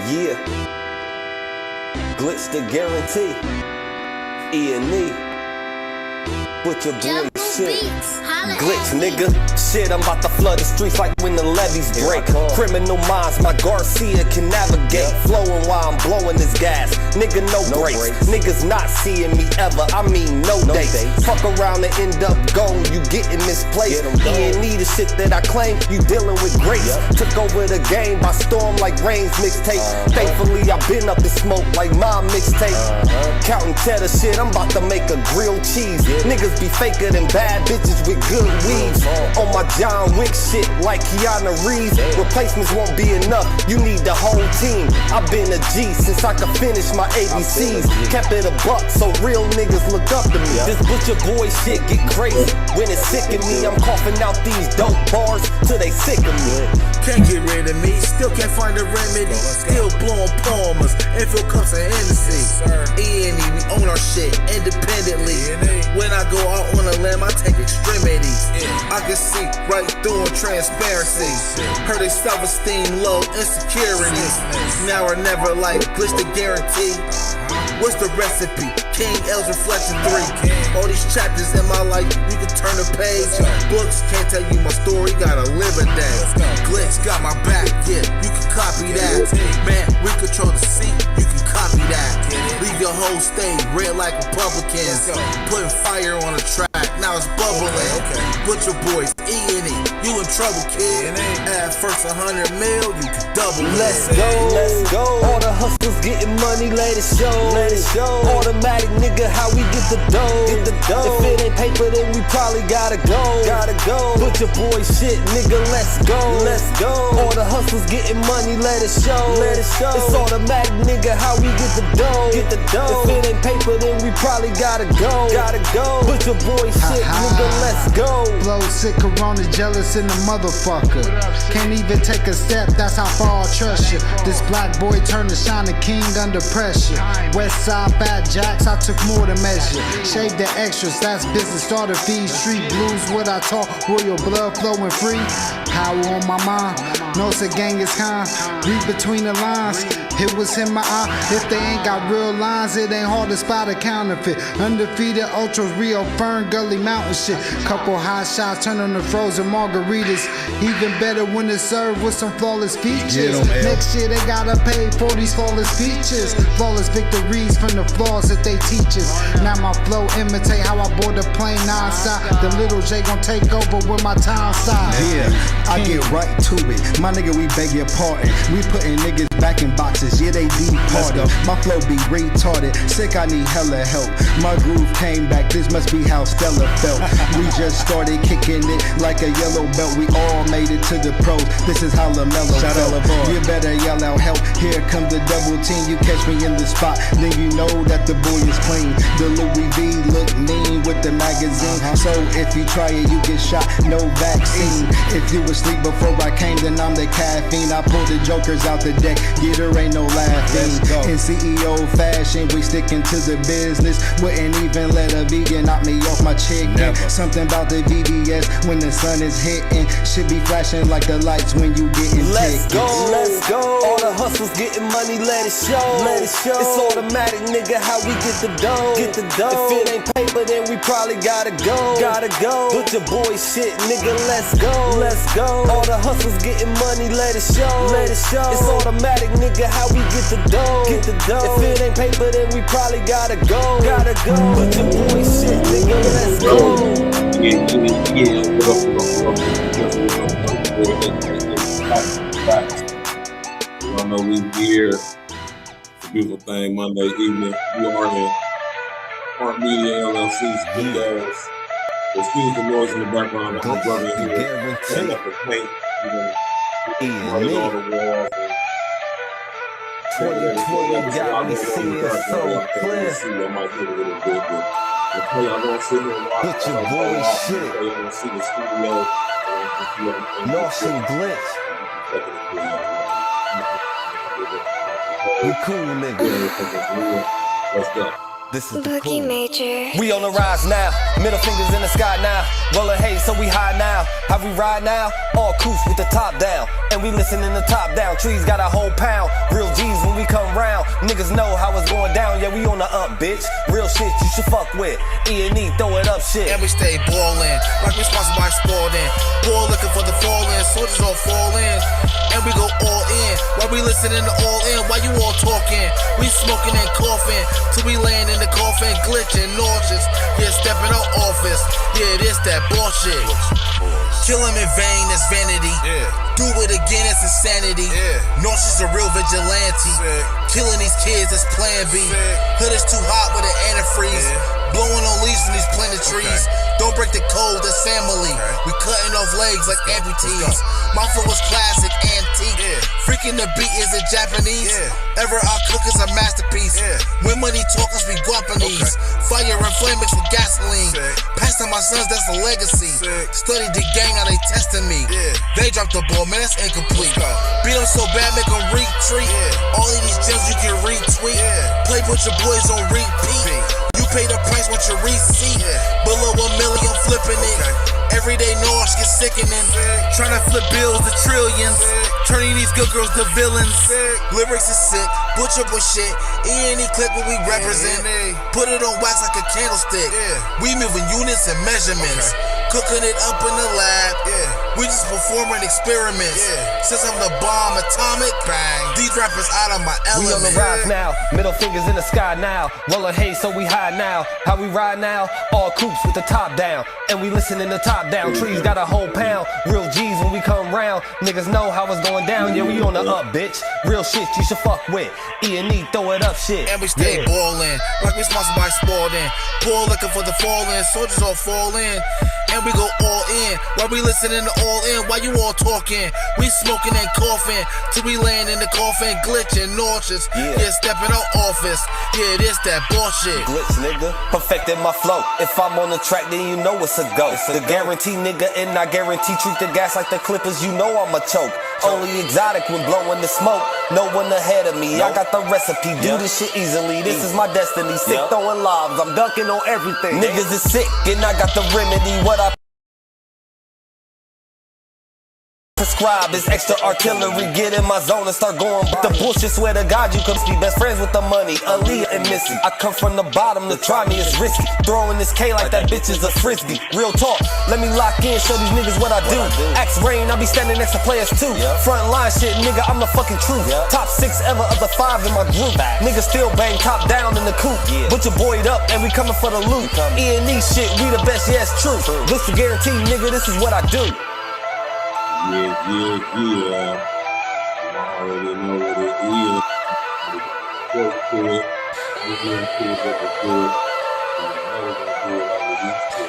Yeah. Glitch the guarantee. E&E. Put your boy shit. Glitch, nigga. Shit, I'm about to flood the streets like when the levees break. Criminal minds, my Garcia can navigate. Flowing while I'm blowing this gas. Nigga, no brakes. Niggas not seeing me ever. I mean, no dates. Fuck around and end up gone. You getting misplaced. E&E, the shit that I claim. You dealing with grace. Took over the game by storm like Rain's mixtape. Thankfully, I been up in smoke like my mixtape. Counting cheddar shit, I'm about to make a grilled cheese. Niggas be faker than bad bitches with good weaves. On my John Wick shit like Keanu Reeves. Replacements won't be enough, you need the whole team. I've been a G since I could finish my ABCs. Kept it a buck so real niggas look up to me. This butcher boy shit get crazy when it's sick of me. I'm coughing out these dope bars till they sick of me. Can't get rid of me, still can't find a remedy. Still blowing palmers and fill cups of Hennessy. E&E, we own our shit independently. When I go out on a limb, I take extremities. I can see right through them transparency. Heard they self-esteem low, insecurities. Now or never like glitch the guarantee. What's the recipe? King L's Reflection 3. All these chapters in my life, you can turn the page. Books can't tell you my story, gotta live a day. Glitch got my back, yeah, you can copy that. Man, we control the seat, you can copy that. Leave your whole state red like Republicans. Putting fire on the track, now it's bubbling. Butcher boys, E&E, you in trouble, kid. At first 100 mil, you can double it. Let's go, let's go. All the hustlers getting money, let it show. Let it show. Automatic nigga, how we get the dough. Get the dough. If it ain't paper, then we probably gotta go. Gotta go. Butcher boy shit, nigga, let's go. Let's go. All the hustlers getting money, let it show. Let it show. It's automatic nigga, how we get the dough. Get the dough. If it ain't paper, then we probably gotta go. Gotta go. Butcher boy shit, nigga, let's go. Flow sick, corona jealous in the motherfucker. Can't even take a step, that's how far I trust you. This black boy turned to shining king under pressure. West side fat jacks, I took more to measure. Shave the extras, that's business, starter fees. Street blues, what I talk, royal blood flowing free. Power on my mind, no it's a gang is kind. Read between the lines, it was in my eye. If they ain't got real lines, it ain't hard to spot a counterfeit. Undefeated, ultra real, Fern Gully Mountain shit. Couple hot shots, turn on the frozen margaritas. Even better when it's served with some flawless features. Next year they gotta pay for these flawless features. Flawless victories from the flaws that they teach us. Now my flow imitate how I board the plane non-stop. The little J gon' take over with my town side. Yeah, I get right to it. My nigga, we beg your pardon. We putting niggas back in boxes, yeah they departed. My flow be retarded, sick I need hella help. My groove came back, this must be how Stella felt. We just started kicking it like a yellow belt. We all made it to the pros, this is how LaMelo felt. You better yell out help, here come the double team. You catch me in the spot, then you know that the boy is clean. The Louis V look mean with the magazine. So if you try it, you get shot, no vaccine. If you asleep before I came, then I'm the caffeine. I pull the jokers out the deck, yeah there ain't no laughing. In CEO fashion, we sticking to the business. Wouldn't even let a vegan knock me off my chicken. Something about the VBS when the sun is hitting. Should be flashing like the lights when you getting Let's tickets. go, let's go. All the hustlers getting money, let it show. Let it show. It's automatic, nigga, how we get the dough. Get the dough. If it ain't paper, then we probably gotta go. Gotta go. Butcher boy shit, nigga, let's go. Let's go. All the hustlers getting money, let it show. Let it show. It's automatic, nigga, how we get the dough. Get the dough. If it ain't paper, then we probably gotta go. Gotta go. Butcher boy shit, nigga, let's go. I know we here. It's a beautiful thing Monday evening. We are in Park Media LLC's GOODIE. Excuse the noise in the background. My brother in here setting up the paint. Running all the walls. 2020 got me seeing so clear. I might hit a little bit, but y'all gonna sit here and watch. Put your boy shit. Y'all gonna see the studio. Lost and glitch. We cool niggas. Let's go. This is the Boogie cool. Major. We on the rise now, middle fingers in the sky now. Rolling haze, so we high now. How we ride now? All coops with the top down. And we listening to top down. Trees got a whole pound. Real G's when we come round. Niggas know how it's going down. Yeah, we on the up, bitch. Real shit you should fuck with. E&E, throw it up shit. And we stay ballin', like we sponsored by Sporting. Ball looking for the fallen, soldiers all falling. And we go all in, while we listening to all in. While you all talking, we smoking and coughing. Till we land in the coffin, glitching, nauseous. Yeah, stepping out office. Yeah, this that bullshit. Kill him in vain, that's vanity. Do it again, it's insanity. Nauseous a real vigilante. Killing these kids, that's plan B. Hood is too hot with an antifreeze. Blowing on leaves from these planted trees. Don't break the code, that's family. We cutting off legs like amputees. My flow is classic, antique. Freaking the beat is it Japanese. Ever I cook is a masterpiece. When money talk, us be Guapanese. Fire and flame mixed with gasoline. Pass to my sons, that's a legacy. Study the gang, now they testing me. They dropped the ball, man, that's incomplete. Beat them so bad, make them retreat. All of these gems you can retweet. Play with your boys on repeat. You pay the price once you receipt. Below $1 million, flipping it. Everyday noise get sickening. Tryna flip bills to trillions. Turning these good girls to villains. Lyrics is sick, butcher shit. E&E clip what we represent. Put it on wax like a candlestick. We moving units and measurements. Cooking it up in the lab. We just performing experiments. Since I'm the bomb atomic, bang. These rappers out of my We on element. the rise now, middle fingers in the sky now. Rolling haze, so we high now. How we ride now? All coops with the top down. And we listening to top down. Trees got a whole pound. Real G's when we come round. Niggas know how it's going down. Yeah, we on the up, bitch. Real shit you should fuck with. E&E, throw it up shit. And we stay ballin', like we sponsored by Sporting. Ball looking for the fallen, soldiers all falling. And we go all in, while we listening to all in. While you all talking, we smoking and coughing. Till we land in the coffin, glitching, nauseous. Yeah, stepping out office. Yeah, this that bullshit. Glitch, nigga. Perfected my flow. If I'm on the track, then you know it's a go. The guarantee, nigga, and I guarantee treat the gas like the Clippers. You know I'm a choke. Only exotic when blowing the smoke. No one ahead of me. I got the recipe. Do this shit easily. This is my destiny. Sick throwing lobs. I'm dunking on everything. Niggas is sick, and I got the remedy. What I prescribe is extra artillery. Get in my zone and start going. But the bullshit, swear to God, you could be best friends with the money. Aaliyah and Missy. I come from the bottom, to try me is risky. Throwing this K like that bitch is a frisbee. Real talk, let me lock in, show these niggas what I do. Axe Rain, I be standing next to players too. Front line shit, nigga, I'm the fucking truth. Top 6 ever of the 5 in my group. Niggas still bang top down in the coop. Butcher boyed up and we coming for the loot. E&E shit, we the best, yeah, it's true. This the guarantee, nigga, this is what I do. Yeah. You already know what it is. Work to it. We're going to pull up the foot. We're going to do it like we used to.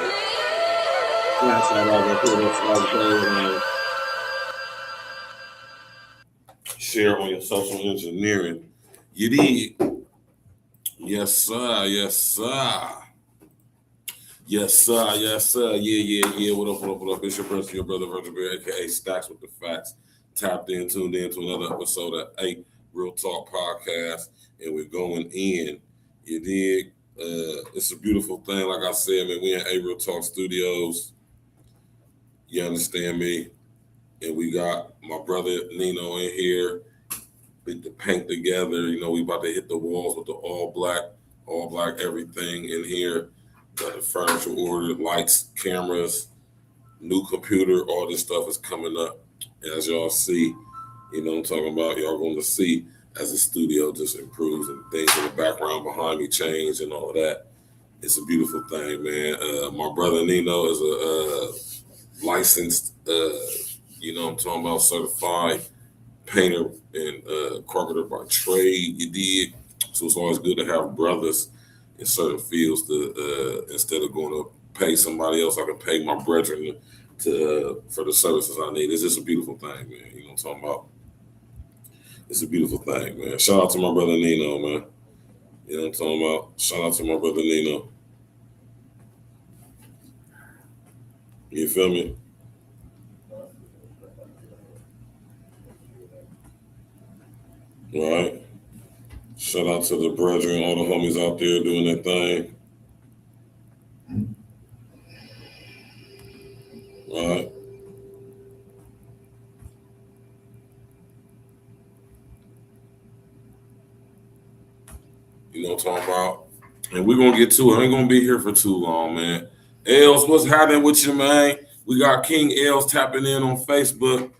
Flash out all the put up share on your social engineering. You did. Yes, sir. Yes, sir. Yes, sir. Yes, sir. Yeah. What up? It's your person, your brother, Virgil, a.k.a. Stacks with the Facts. Tapped in, tuned in to another episode of Real Talk Podcast, and we're going in. You dig? It's a beautiful thing. Like I said, man, we in Real Talk Studios. You understand me? And we got my brother Nino in here. Put the paint together. You know, we about to hit the walls with the all black everything in here. Got the furniture ordered, lights, cameras, new computer, all this stuff is coming up. As y'all see, you know what I'm talking about, y'all going to see as the studio just improves and things in the background behind me change and all of that. It's a beautiful thing, man. My brother Nino is a licensed, you know what I'm talking about, certified painter and carpenter by trade, you did. So it's always good to have brothers in certain fields to instead of going to pay somebody else, I can pay my brethren to for the services I need. It's just a beautiful thing, man. You know what I'm talking about? It's a beautiful thing, man. Shout out to my brother Nino, man. You know what I'm talking about? Shout out to my brother Nino. You feel me? All right. Shout out to the Virgil and all the homies out there doing their thing. All right. You know what I'm talking about? And we're going to get to it. I ain't going to be here for too long, man. Els, what's happening with you, man? We got King Els tapping in on Facebook.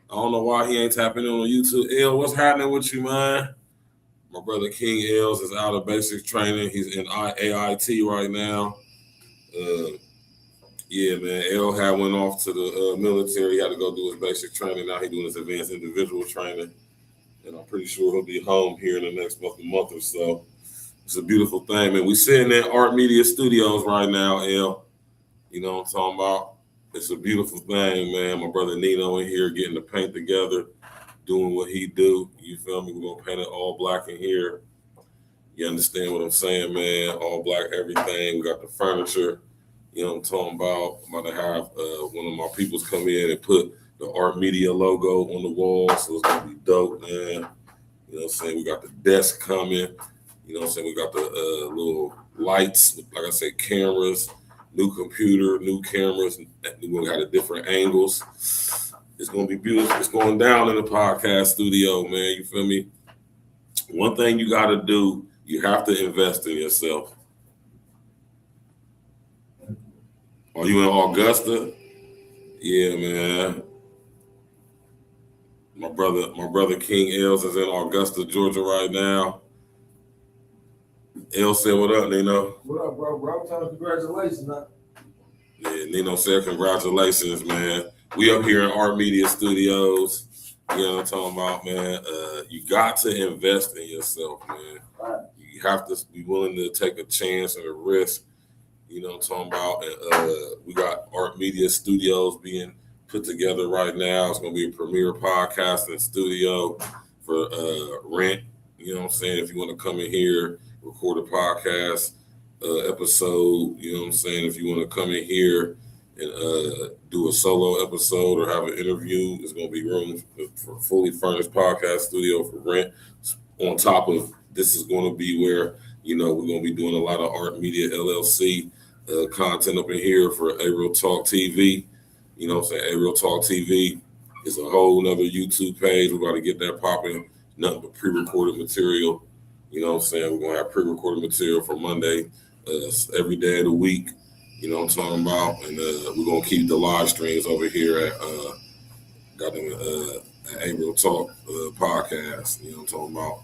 I don't know why he ain't tapping in on YouTube. Els, what's happening with you, man? My brother King Els is out of basic training. He's in AIT right now. Yeah, man. El had went off to the military. He had to go do his basic training. Now he's doing his advanced individual training. And I'm pretty sure he'll be home here in the next month or so. It's a beautiful thing, man. We sitting in Art Media Studios right now, El. You know what I'm talking about? It's a beautiful thing, man. My brother Nino in here getting the paint together, doing what he do. You feel me? We're going to paint it all black in here. You understand what I'm saying, man? All black everything. We got the furniture. You know what I'm talking about? I'm about to have one of my peoples come in and put the Art Media logo on the wall, so it's going to be dope, man. You know what I'm saying? We got the desk coming. You know what I'm saying? We got the little lights, like I said, cameras, new computer, new cameras. We're going to have the different angles. It's going to be beautiful. It's going down in the podcast studio, man. You feel me? One thing you got to do, you have to invest in yourself. Are you in Augusta? Yeah, man. My brother King Els is in Augusta, Georgia right now. El said, what up, Nino? What up, bro? Bro, I'm telling you, congratulations, man. Yeah, Nino said, congratulations, man. We up here in Art Media Studios. You know what I'm talking about, man? You got to invest in yourself, man. Right. You have to be willing to take a chance and a risk. You know what I'm talking about? And we got Art Media Studios being put together right now. It's going to be a premier podcasting studio for rent. You know what I'm saying? If you want to come in here, record a podcast episode, you know what I'm saying? If you want to come in here and do a solo episode or have an interview, there's going to be room for a fully furnished podcast studio for rent. On top of this is going to be where, you know, we're going to be doing a lot of Art Media LLC content up in here for REALTALK TV. You know what I'm saying? REALTALK TV is a whole nother YouTube page. We're about to get that popping. Nothing but pre-recorded material. You know what I'm saying? We're going to have pre-recorded material for Monday, every day of the week. You know what I'm talking about? And we're going to keep the live streams over here at REALTALK podcast. You know what I'm talking about?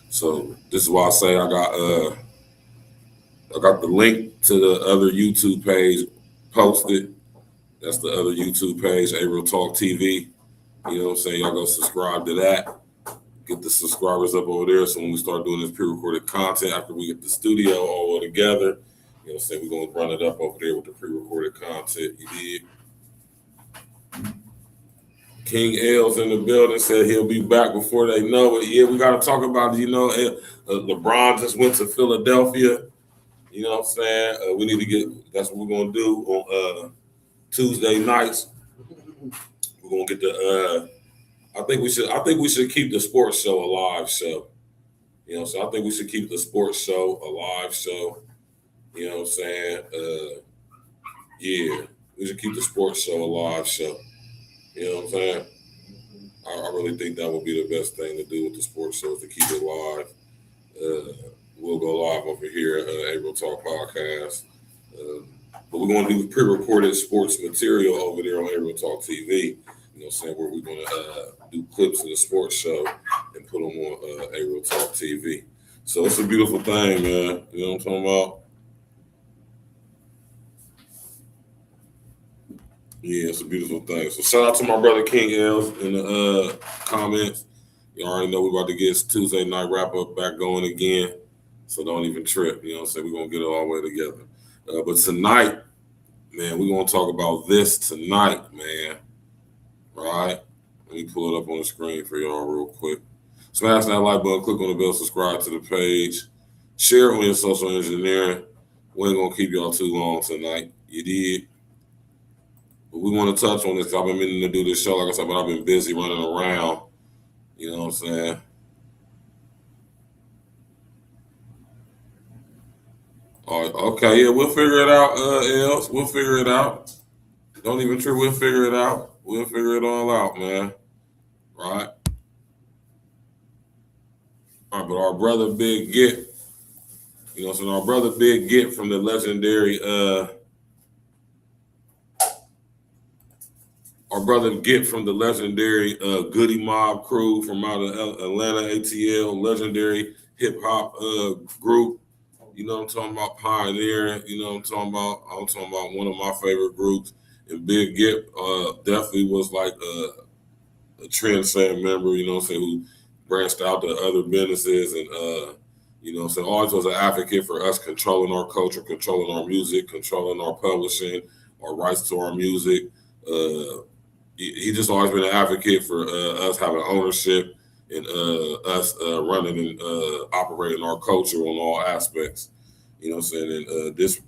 So this is why I say I got the link to the other YouTube page posted. That's the other YouTube page, REALTALK TV. You know what I'm saying? Y'all go subscribe to that. Get the subscribers up over there. So when we start doing this pre-recorded content, after we get the studio all together, you know what I'm saying, we're going to run it up over there with the pre-recorded content. You did. King Els in the building said he'll be back before they know it. Yeah, we got to talk about it. You know, LeBron just went to Philadelphia. You know what I'm saying? We need to get, that's what we're going to do on Tuesday nights. We're going to get the, I think we should keep the sports show a live show. You know, so I think we should keep the sports show a live show. You know what I'm saying? Yeah, we should keep the sports show a live show. You know what I'm saying? I really think that would be the best thing to do with the sports show is to keep it live. We'll go live over here at REALTALK podcast. But we're going to do pre-recorded sports material over there on REALTALK TV. You know what I'm saying? Where we're going to do clips of the sports show and put them on REALTALK TV. So it's a beautiful thing, man. You know what I'm talking about? Yeah, it's a beautiful thing. So shout out to my brother King Els in the comments. You already know we're about to get Tuesday night wrap up back going again. So don't even trip. You know what I'm saying? We're going to get it all the way together. But tonight, man, we're going to talk about this tonight, man. Right? Let me pull it up on the screen for y'all real quick. Smash that like button, click on the bell, subscribe to the page. Share it on your social engineering. We ain't going to keep y'all too long tonight. You did. But we want to touch on this because I've been meaning to do this show, like I said, but I've been busy running around. You know what I'm saying? Okay, yeah, we'll figure it out, Els. We'll figure it out. Don't even trip, we'll figure it out. We'll figure it all out, man. Right? All right, but our brother Big Gip, so our brother Big Gip from the legendary Goodie Mob crew from out of Atlanta, ATL, legendary hip hop group. You know what I'm talking about? Pioneering. You know what I'm talking about? I'm talking about one of my favorite groups. And Big Gip definitely was like a trend-setting member, you know what I'm saying, who branched out to other businesses and, you know what I'm saying, always was an advocate for us controlling our culture, controlling our music, controlling our publishing, our rights to our music. He just always been an advocate for us having ownership and us running and operating our culture on all aspects. You know what I'm saying? And this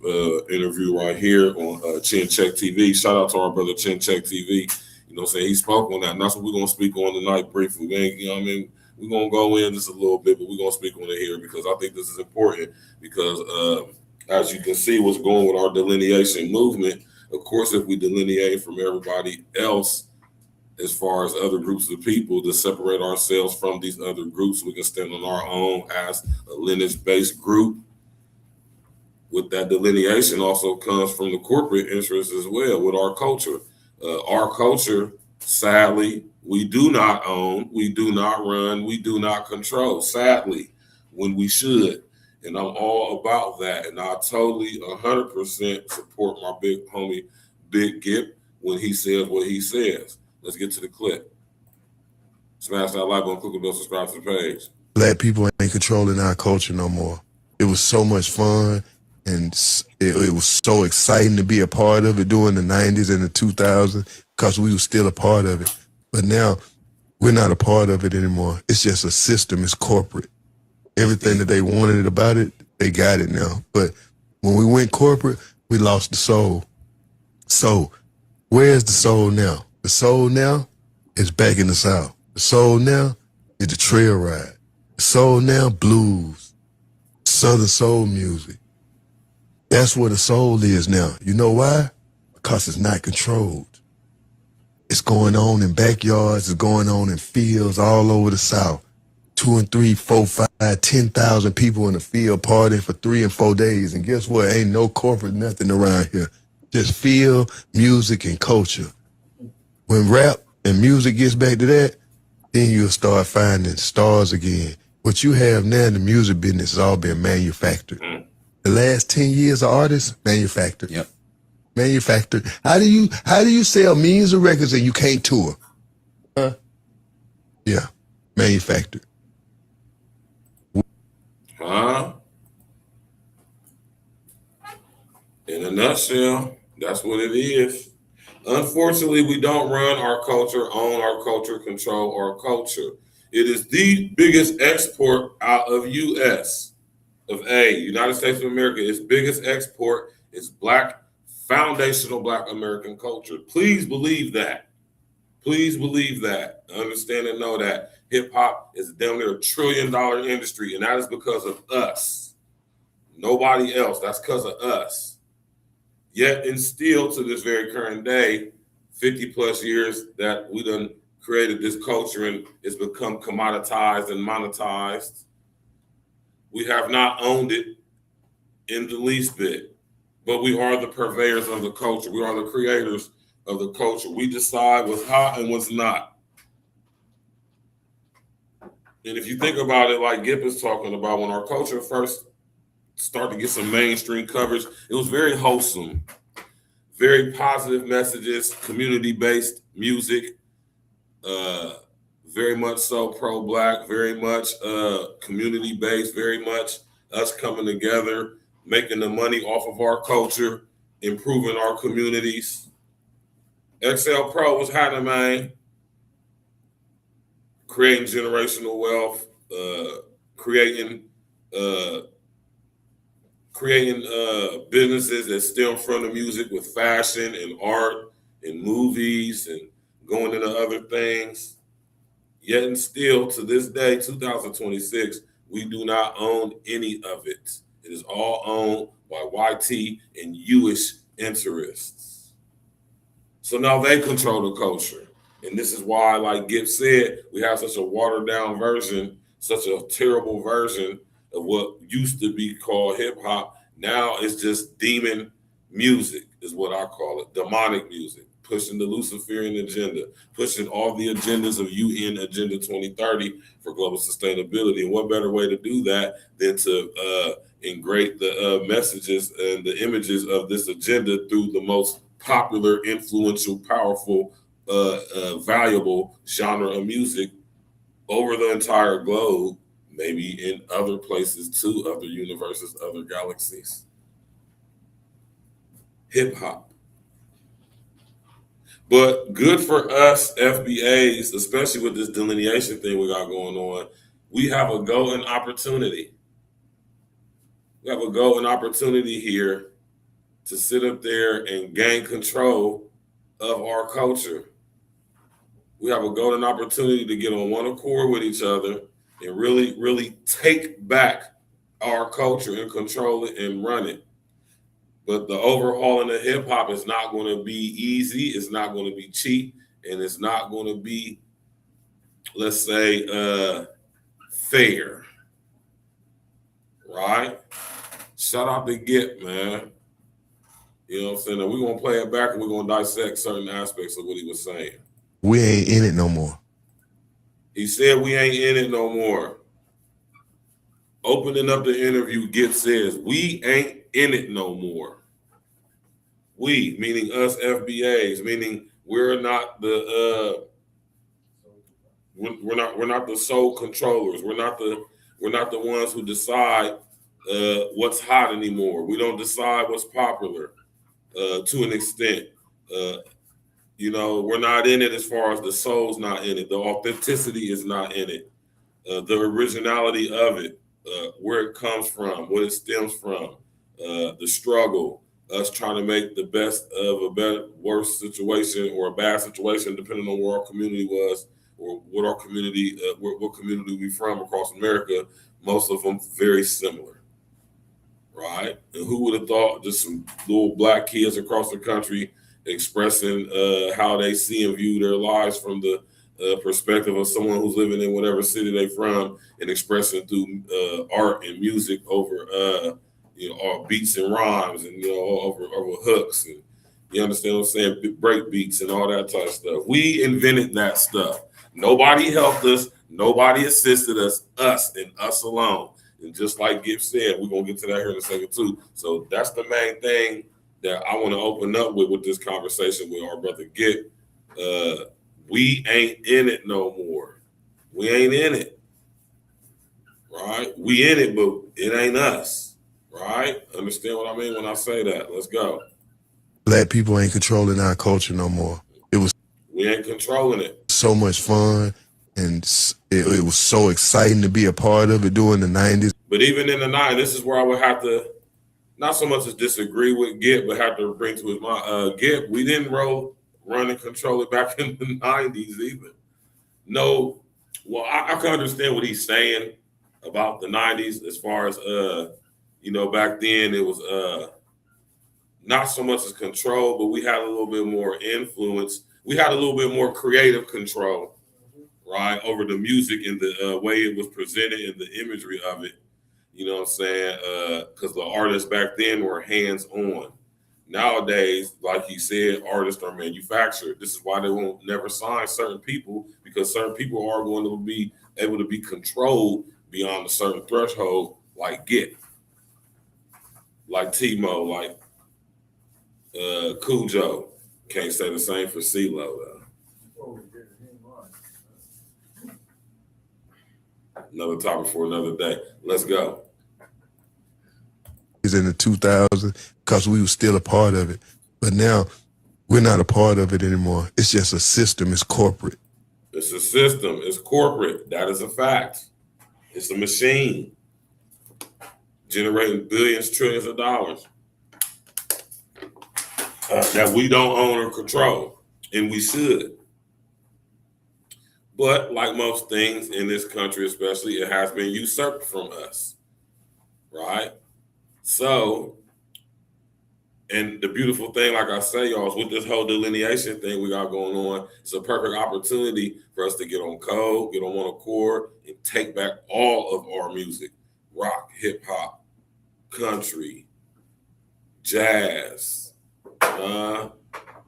interview right here on Chin Check TV, shout out to our brother Chin Check TV. You know what I'm saying? He spoke on that, and that's what we're going to speak on tonight briefly. We ain't, you know what I mean? We're going to go in just a little bit, but we're going to speak on it here because I think this is important because as you can see what's going with our delineation movement, of course, if we delineate from everybody else as far as other groups of people to separate ourselves from these other groups, we can stand on our own as a lineage-based group. With that delineation also comes from the corporate interests as well with our culture. Our culture, sadly, we do not own, we do not run, we do not control, sadly, when we should. And I'm all about that. And I totally 100% support my big homie, Big Gip, when he says what he says. Let's get to the clip. Smash that like button, click the bell, subscribe to the page. Black people ain't controlling our culture no more. It was so much fun. And it was so exciting to be a part of it during the 90s and the 2000s because we were still a part of it. But now we're not a part of it anymore. It's just a system. It's corporate. Everything that they wanted about it, they got it now. But when we went corporate, we lost the soul. So where's the soul now? The soul now is back in the South. The soul now is the trail ride. The soul now, blues, Southern soul music. That's where the soul is now. You know why? Because it's not controlled. It's going on in backyards, it's going on in fields all over the South. 2 and 3, 4, 5, 10,000 people in the field partying for 3 and 4 days. And guess what? Ain't no corporate nothing around here. Just field, music, and culture. When rap and music gets back to that, then you'll start finding stars again. What you have now in the music business has all been manufactured. The last 10 years of artists, manufactured. Yep. Manufactured. How do you sell millions of records and you can't tour? Huh? Yeah. Manufactured. Huh? In a nutshell, that's what it is. Unfortunately, we don't run our culture, own our culture, control our culture. It is the biggest export out of U.S. of United States of America. Its biggest export is foundational Black American culture. Please believe that. Please believe that. Understand and know that hip hop is damn near $1 trillion industry, and that is because of us. Nobody else. That's because of us. Yet and still to this very current day, 50 plus years that we done created this culture and it's become commoditized and monetized. We have not owned it in the least bit, but we are the purveyors of the culture. We are the creators of the culture. We decide what's hot and what's not. And if you think about it, like Gip is talking about, when our culture first started to get some mainstream coverage, it was very wholesome, very positive messages, community-based music, very much so pro-Black, very much community-based, very much us coming together, making the money off of our culture, improving our communities. XL Pro was happening, man. Creating generational wealth, creating businesses that stem from the music with fashion and art and movies and going into other things. Yet and still, to this day, 2026, we do not own any of it. It is all owned by YT and U.S. interests. So now they control the culture. And this is why, like GIPP said, we have such a watered down version, such a terrible version of what used to be called hip hop. Now it's just demon music is what I call it, demonic music, pushing the Luciferian agenda, pushing all the agendas of UN Agenda 2030 for global sustainability. And what better way to do that than to engrave the messages and the images of this agenda through the most popular, influential, powerful, valuable genre of music over the entire globe, maybe in other places too, other universes, other galaxies. Hip hop. But good for us FBA'S, especially with this delineation thing we got going on, we have a golden opportunity. We have a golden opportunity here to sit up there and gain control of our culture. We have a golden opportunity to get on one accord with each other and really, really take back our culture and control it and run it. But the overhauling of hip hop is not going to be easy. It's not going to be cheap, and it's not going to be, let's say, fair. Right? Shout out to GIPP, man. You know what I'm saying? We're going to play it back and we're going to dissect certain aspects of what he was saying. We ain't in it no more. He said we ain't in it no more. Opening up the interview, GIPP says, we ain't in it no more. We, meaning us FBA'S, meaning we're not the we're not the sole controllers. We're not the ones who decide what's hot anymore. We don't decide what's popular to an extent. You know, we're not in it as far as the soul's not in it. The authenticity is not in it. The originality of it, where it comes from, what it stems from, the struggle, us trying to make the best of a better, worse situation or a bad situation, depending on where our community was or what our community, what community we from across America. Most of them very similar, right? And who would have thought just some little black kids across the country expressing how they see and view their lives from the perspective of someone who's living in whatever city they from and expressing through art and music over beats and rhymes and over hooks, and you understand what I'm saying, break beats and all that type of stuff. We invented that stuff. Nobody helped us, nobody assisted us and us alone. And just like GIPP said, we're gonna get to that here in a second too. So that's the main thing that I want to open up with this conversation with our brother GIPP. We ain't in it no more. We ain't in it, right? We in it, but it ain't us, right? Understand what I mean when I say that? Let's go. Black people ain't controlling our culture no more. We ain't controlling it. So much fun, and it was so exciting to be a part of it during the 90s. But even in the 90s, this is where I would have to, not so much as disagree with GIPP, but have to bring to his mind, GIPP, we didn't run and control it back in the 90s either. No, well, I can understand what he's saying about the 90s as far as, back then it was not so much as control, but we had a little bit more influence. We had a little bit more creative control, right, over the music and the way it was presented and the imagery of it. You know what I'm saying? Because the artists back then were hands-on. Nowadays, like he said, artists are manufactured. This is why they won't never sign certain people, because certain people are going to be able to be controlled beyond a certain threshold, like GIPP, like T-Mo, like Cujo. Can't say the same for CeeLo, though. Another topic for another day. Let's go. In the 2000s, because we were still a part of it. But now we're not a part of it anymore. It's just a system. It's corporate. It's a system. It's corporate. That is a fact. It's a machine generating billions, trillions of dollars that we don't own or control, and we should. But like most things in this country, especially, it has been usurped from us, right? So, and the beautiful thing, like I say, y'all, is with this whole delineation thing we got going on, it's a perfect opportunity for us to get on code, get on one accord, and take back all of our music. Rock, hip hop, country, jazz, all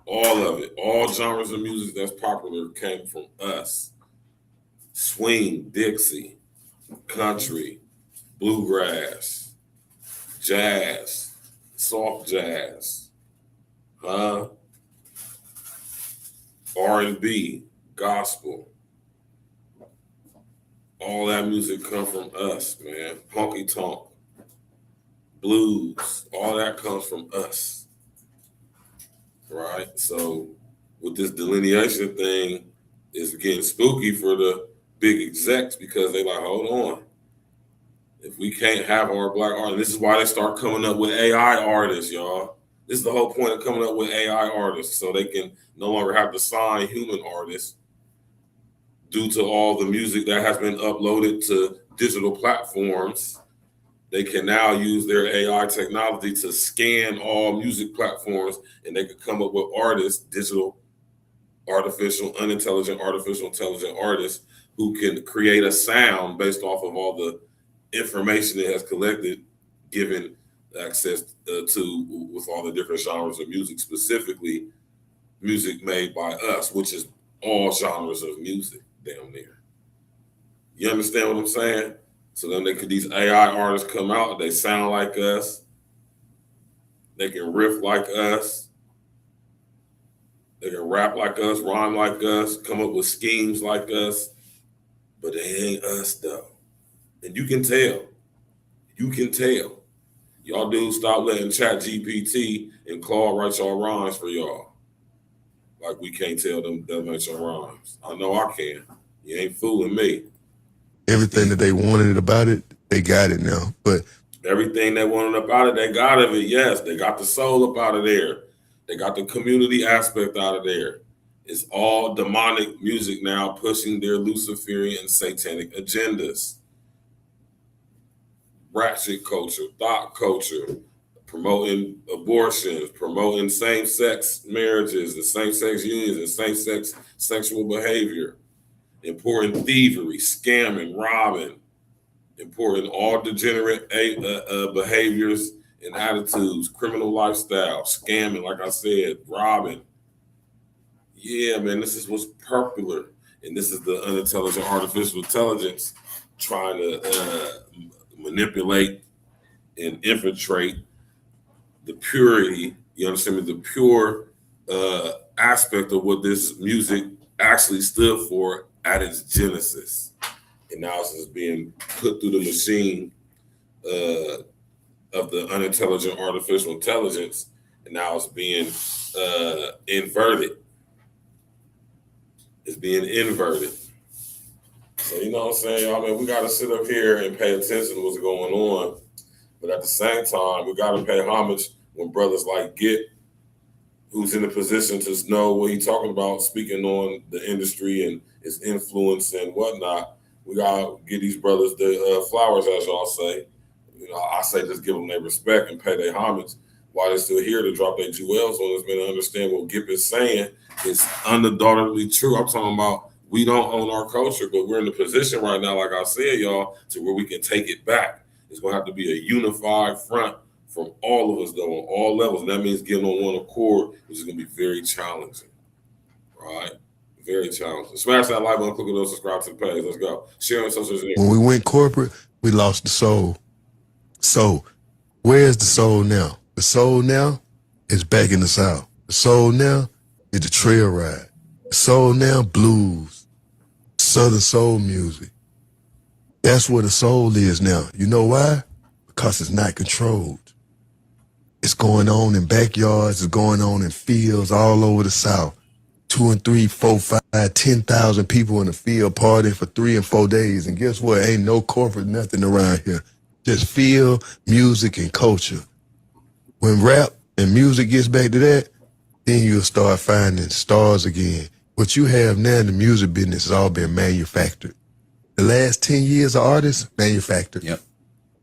of it. All genres of music that's popular came from us. Swing, Dixie, country, bluegrass, jazz, soft jazz, R&B, gospel. All that music come from us, man. Honky tonk, blues, all that comes from us, right? So with this delineation thing, it's getting spooky for the big execs because they like, hold on. If we can't have our black artists, this is why they start coming up with AI artists, y'all. This is the whole point of coming up with AI artists, so they can no longer have to sign human artists due to all the music that has been uploaded to digital platforms. They can now use their AI technology to scan all music platforms, and they could come up with artists, digital, artificial, unintelligent, artificial intelligent artists who can create a sound based off of all the information it has collected, given access to with all the different genres of music, specifically music made by us, which is all genres of music down there. You understand what I'm saying? So then these AI artists come out, they sound like us, they can riff like us, they can rap like us, rhyme like us, come up with schemes like us, but they ain't us though. And you can tell. You can tell. Y'all dudes stop letting ChatGPT and Claude write y'all rhymes for y'all. Like we can't tell them that write your rhymes. I know I can. You ain't fooling me. Everything that they wanted about it, they got it now. But everything they wanted about it, they got of it. Yes, they got the soul up out of there. They got the community aspect out of there. It's all demonic music now pushing their Luciferian satanic agendas. Ratchet culture, thought culture, promoting abortions, promoting same-sex marriages and same-sex unions and same-sex sexual behavior, importing thievery, scamming, robbing, importing all degenerate behaviors and attitudes, criminal lifestyle, scamming, like I said, robbing. Yeah, man, this is what's popular. And this is the unintelligent artificial intelligence trying to manipulate and infiltrate the purity, you understand me, the pure aspect of what this music actually stood for at its genesis. And now it's just being put through the machine of the unintelligent artificial intelligence, and now it's being inverted. It's being inverted. So, you know what I'm saying, y'all, man, we got to sit up here and pay attention to what's going on. But at the same time, we got to pay homage when brothers like GIPP, who's in a position to know what he's talking about, speaking on the industry and its influence and whatnot. We got to give these brothers the flowers, as y'all say. You know, I say just give them their respect and pay their homage while they're still here to drop their jewels on us, man, to understand what GIPP is saying is unadulteratedly true. I'm talking about we don't own our culture, but we're in the position right now, like I said, y'all, to where we can take it back. It's going to have to be a unified front from all of us, though, on all levels. And that means getting on one accord, which is going to be very challenging, right? Very challenging. Smash that like button, click on those, subscribe to the page. Let's go. Share on social media. when we went corporate, we lost the soul. So where's the soul now? The soul now is back in the South. The soul now is the trail ride. The soul now, blues, Southern soul music. That's where the soul is now. You know why? Because it's not controlled. It's going on in backyards, it's going on in fields all over the South. 2 and 3, 4, 5, 10,000 people in the field partying for 3 and 4 days. And guess what? Ain't no corporate nothing around here. Just field, music, and culture. When rap and music gets back to that, then you'll start finding stars again. What you have now in the music business has all been manufactured. The last 10 years of artists, manufactured. Yep.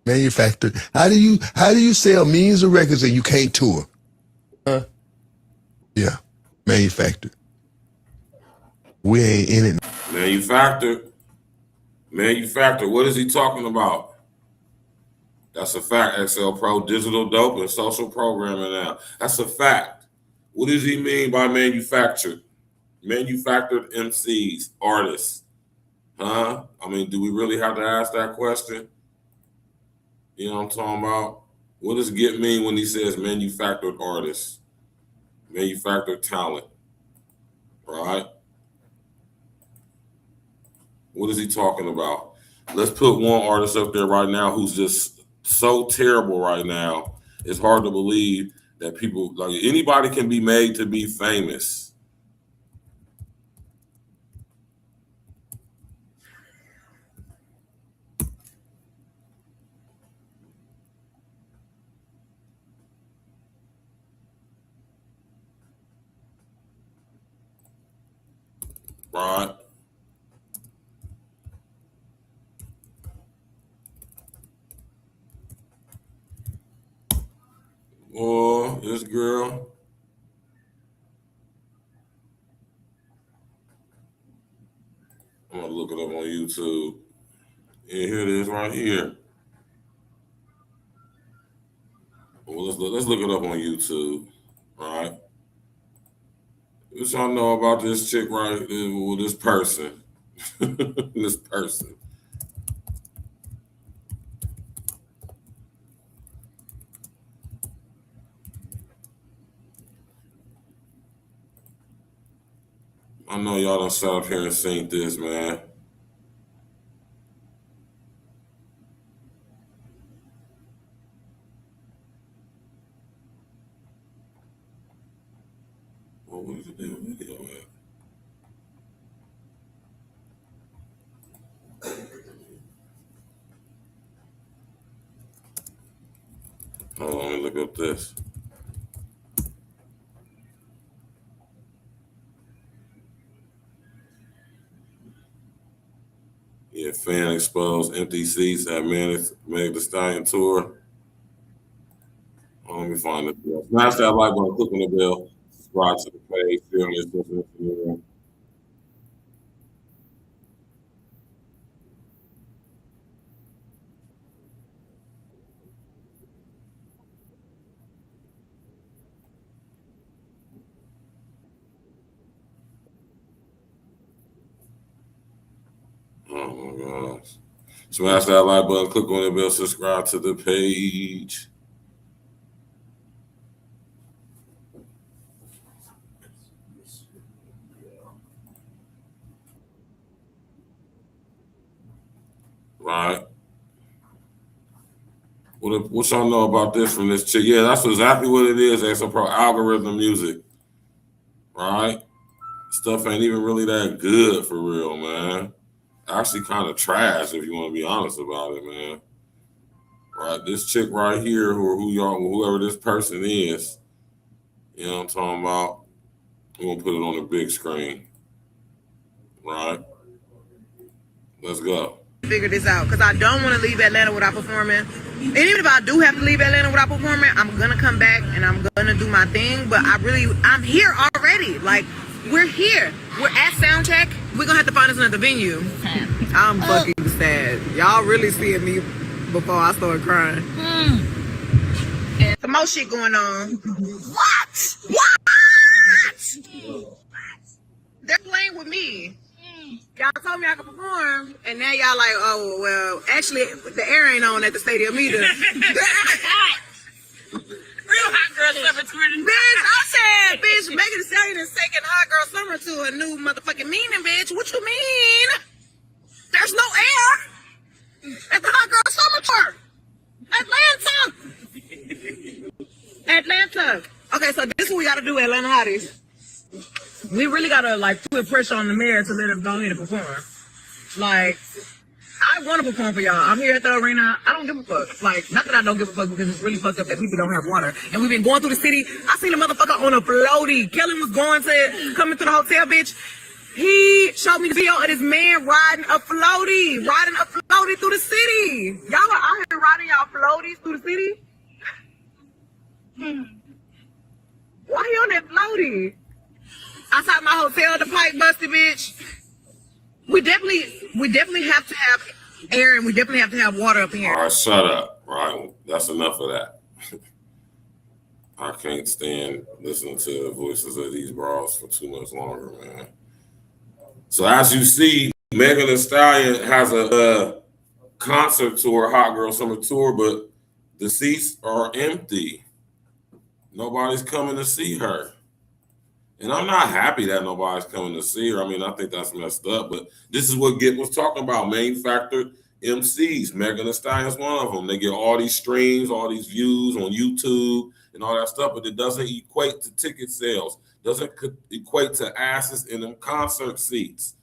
Manufactured. How do you sell millions of records and you can't tour? Huh? Yeah. Manufactured. We ain't in it. Manufactured. Manufactured. What is he talking about? That's a fact. XL Pro, digital dope, and social programming now. That's a fact. What does he mean by manufactured? Manufactured MCs, artists. Huh? I mean, do we really have to ask that question? You know what I'm talking about? What does GIPP mean when he says manufactured artists? Manufactured talent. Right? What is he talking about? Let's put one artist up there right now who's just so terrible right now. It's hard to believe that people, like, anybody can be made to be famous. Right? Oh, this girl. I'm gonna look it up on YouTube. Yeah, here it is right here. Well, let's look it up on YouTube. All right. What y'all know about this chick right here? Well, this person. This person. I know y'all done sat up here and seen this, man. Well, where's the damn video at? Hold on, let me look up this. Yeah, fan exposed, empty seats at Meg the Stallion tour. Oh, let me find it. Smash that like button, click on the bell, subscribe to the page, share on your social media. Oh my gosh. Smash that like button, click on the bell, subscribe to the page. Right. What y'all know about this from this chick? Yeah, that's exactly what it is. That's a pro algorithm music. Right? Stuff ain't even really that good for real, man. Actually kind of trash if you want to be honest about it, man. Right? This chick right here, whoever this person is, you know what I'm talking about? We're gonna put it on the big screen. Right? Let's go. Figure this out because I don't want to leave Atlanta without performing. And even if I do have to leave Atlanta without performing, I'm gonna come back and I'm gonna do my thing. But I'm here already. Like, we're here. We're at soundcheck. We're gonna have to find us another venue. I'm fucking sad. Y'all really seeing me before I start crying. And some more shit going on. What? They're playing with me. Y'all told me I could perform, and now y'all like, oh, well, actually, the air ain't on at the stadium either. Real hot girl summer tour. Bitch, I said, bitch, Megan Thee Stallion is taking hot girl summer to a new motherfucking meaning, bitch. What you mean? There's no air at the hot girl summer tour. Atlanta. Okay, so this is what we gotta do, Atlanta Hotties. We really gotta like put pressure on the mayor to let us go ahead and perform. Like, I want to perform for y'all. I'm here at the arena. I don't give a fuck. Like, not that I don't give a fuck because it's really fucked up that people don't have water. And we've been going through the city. I seen a motherfucker on a floaty. Kellen was coming to the hotel, bitch. He showed me the video of this man riding a floaty. floaty through the city. Y'all are out here riding y'all floaties through the city. Why you on that floaty? Outside my hotel, the pipe busted, bitch. We definitely have to have air, and we definitely have to have water up here. All right, shut up. Right, that's enough of that. I can't stand listening to the voices of these bras for too much longer, man. So as you see, Megan Thee Stallion has a concert tour, Hot Girl Summer Tour, but the seats are empty. Nobody's coming to see her. And I'm not happy that nobody's coming to see her. I mean, I think that's messed up, but this is what GIPP was talking about, manufactured MCs. Megan Thee Stallion's one of them. They get all these streams, all these views on YouTube and all that stuff, but it doesn't equate to ticket sales, doesn't equate to asses in them concert seats.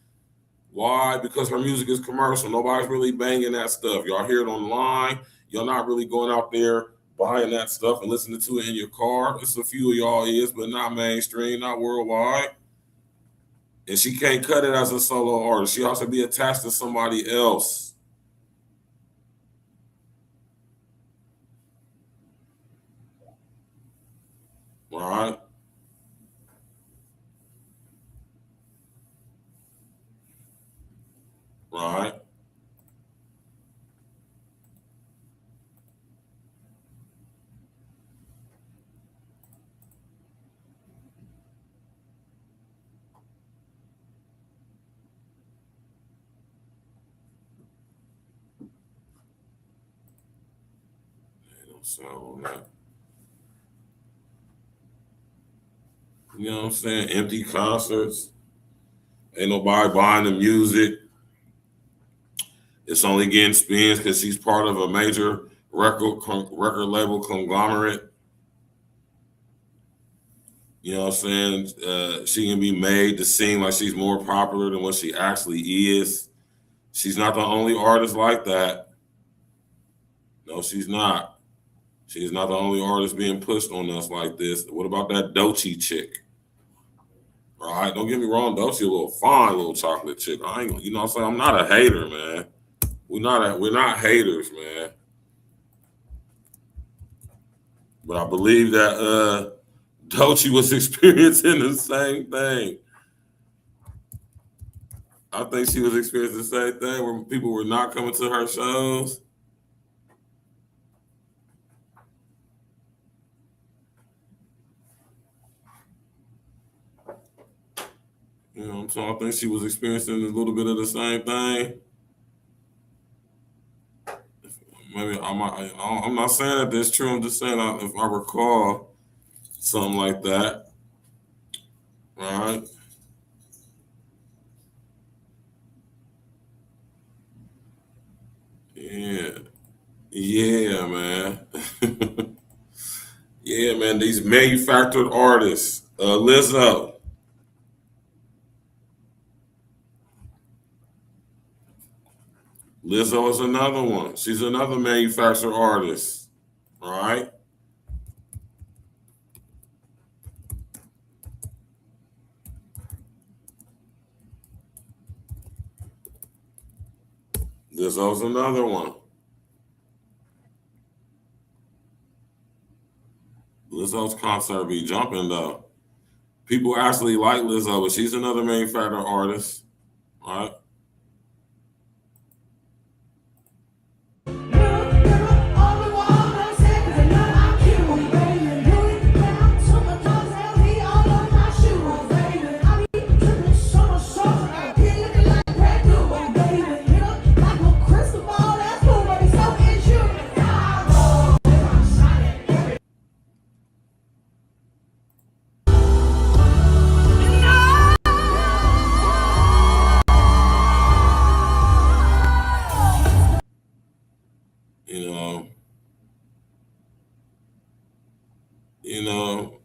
Why? Because her music is commercial. Nobody's really banging that stuff. Y'all hear it online. Y'all not really going out there buying that stuff and listening to it in your car. It's a few of y'all is, but not mainstream, not worldwide. And she can't cut it as a solo artist. She has to be attached to somebody else. All right. Right. They don't sound on that. You know what I'm saying? Empty concerts. Ain't nobody buying the music. It's only getting spins because she's part of a major record label conglomerate. You know what I'm saying? She can be made to seem like she's more popular than what she actually is. She's not the only artist like that. No, she's not. She's not the only artist being pushed on us like this. What about that Doechii chick? All right, don't get me wrong, Doechii a little fine little chocolate chick. I ain't, you know what I'm saying? I'm not a hater, man. We're not haters, man. But I believe that Doechii was experiencing the same thing. I think she was experiencing the same thing where people were not coming to her shows. You know, so I think she was experiencing a little bit of the same thing. Maybe I'm not saying that that's true. I'm just saying if I recall something like that. All right. Yeah, man. Yeah, man. These manufactured artists. Lizzo. Lizzo is another one. She's another manufactured artist. All right. Lizzo's another one. Lizzo's concert be jumping though. People actually like Lizzo, but she's another manufactured artist. All right.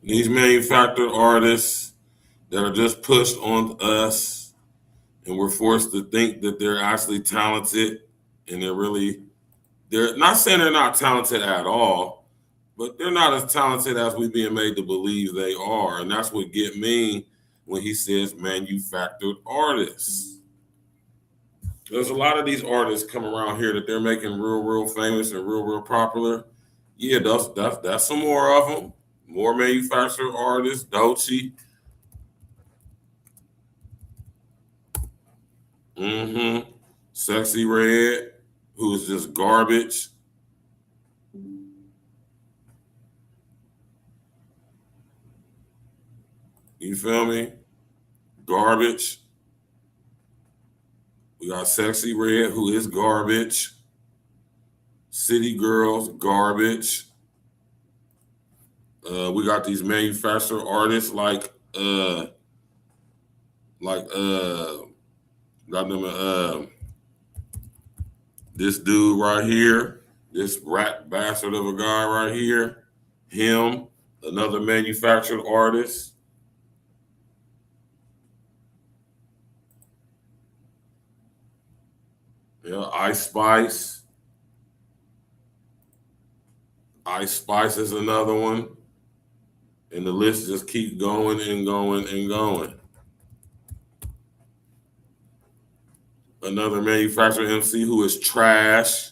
These manufactured artists that are just pushed on us and we're forced to think that they're actually talented, and they're not saying they're not talented at all, but they're not as talented as we're being made to believe they are. And that's what GIPP mean when he says manufactured artists. There's a lot of these artists come around here that they're making real famous and real popular. Yeah, that's some more of them. More manufactured artists, Dolce. Sexy Red, who is just garbage. You feel me? Garbage. We got Sexy Red, who is garbage. City Girls, garbage. We got these manufactured artists like got them this dude right here, this rat bastard of a guy right here, him, another manufactured artist. Yeah, Ice Spice. Ice Spice is another one. And the list just keeps going and going and going. Another manufacturer MC who is trash.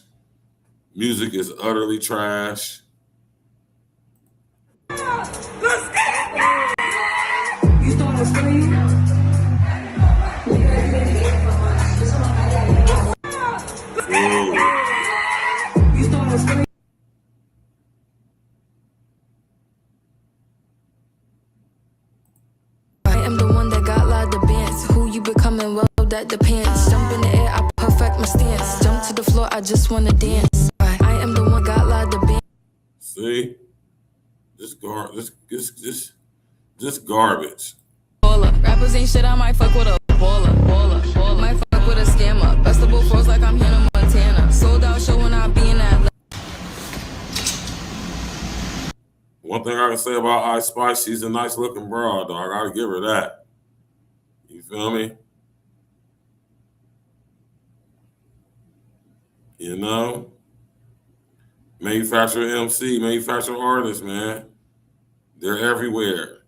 Music is utterly trash. You thought it was free? I am the one that got loud to bands. Who you becoming? Well, that depends. Jump in the air, I perfect my stance. Jump to the floor, I just wanna dance. I am the one got loud to bands. See, just garbage. Rappers ain't shit. I might fuck with a baller. Might fuck with a scammer. Festival froze like I'm Hannah Montana. Sold out show when I be in that. One thing I can say about Ice Spice, she's a nice looking broad, dog. I gotta give her that. You feel me? You know? Manufacturer MC, manufacturer artists, man. They're everywhere.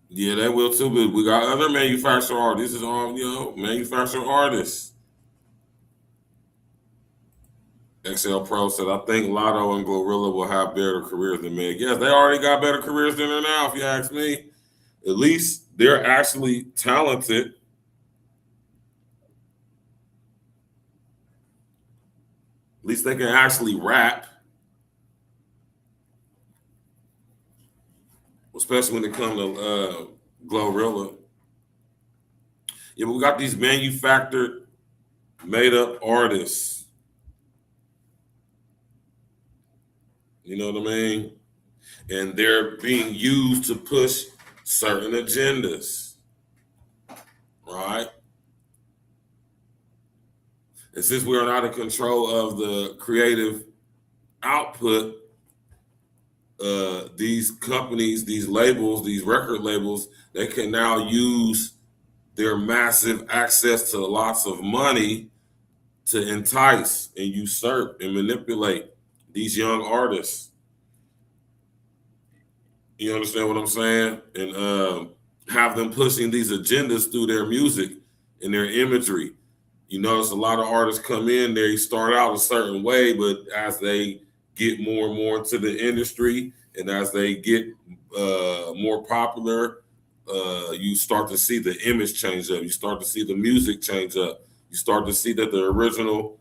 Yeah, they will too, but we got other manufacturer artists. This is all, you know, manufacturer artists. XL Pro said, I think Lotto and Glorilla will have better careers than Meg. Yes, they already got better careers than her now, if you ask me. At least they're actually talented. At least they can actually rap. Especially when it comes to Glorilla. Yeah, but we got these manufactured, made-up artists. You know what I mean? And they're being used to push certain agendas, right? And since we are not in control of the creative output, these companies, these labels, these record labels, they can now use their massive access to lots of money to entice and usurp and manipulate these young artists. You understand what I'm saying? And have them pushing these agendas through their music and their imagery. You notice a lot of artists come in there, you start out a certain way, but as they get more and more into the industry and as they get more popular, you start to see the image change up. You start to see the music change up. You start to see that the original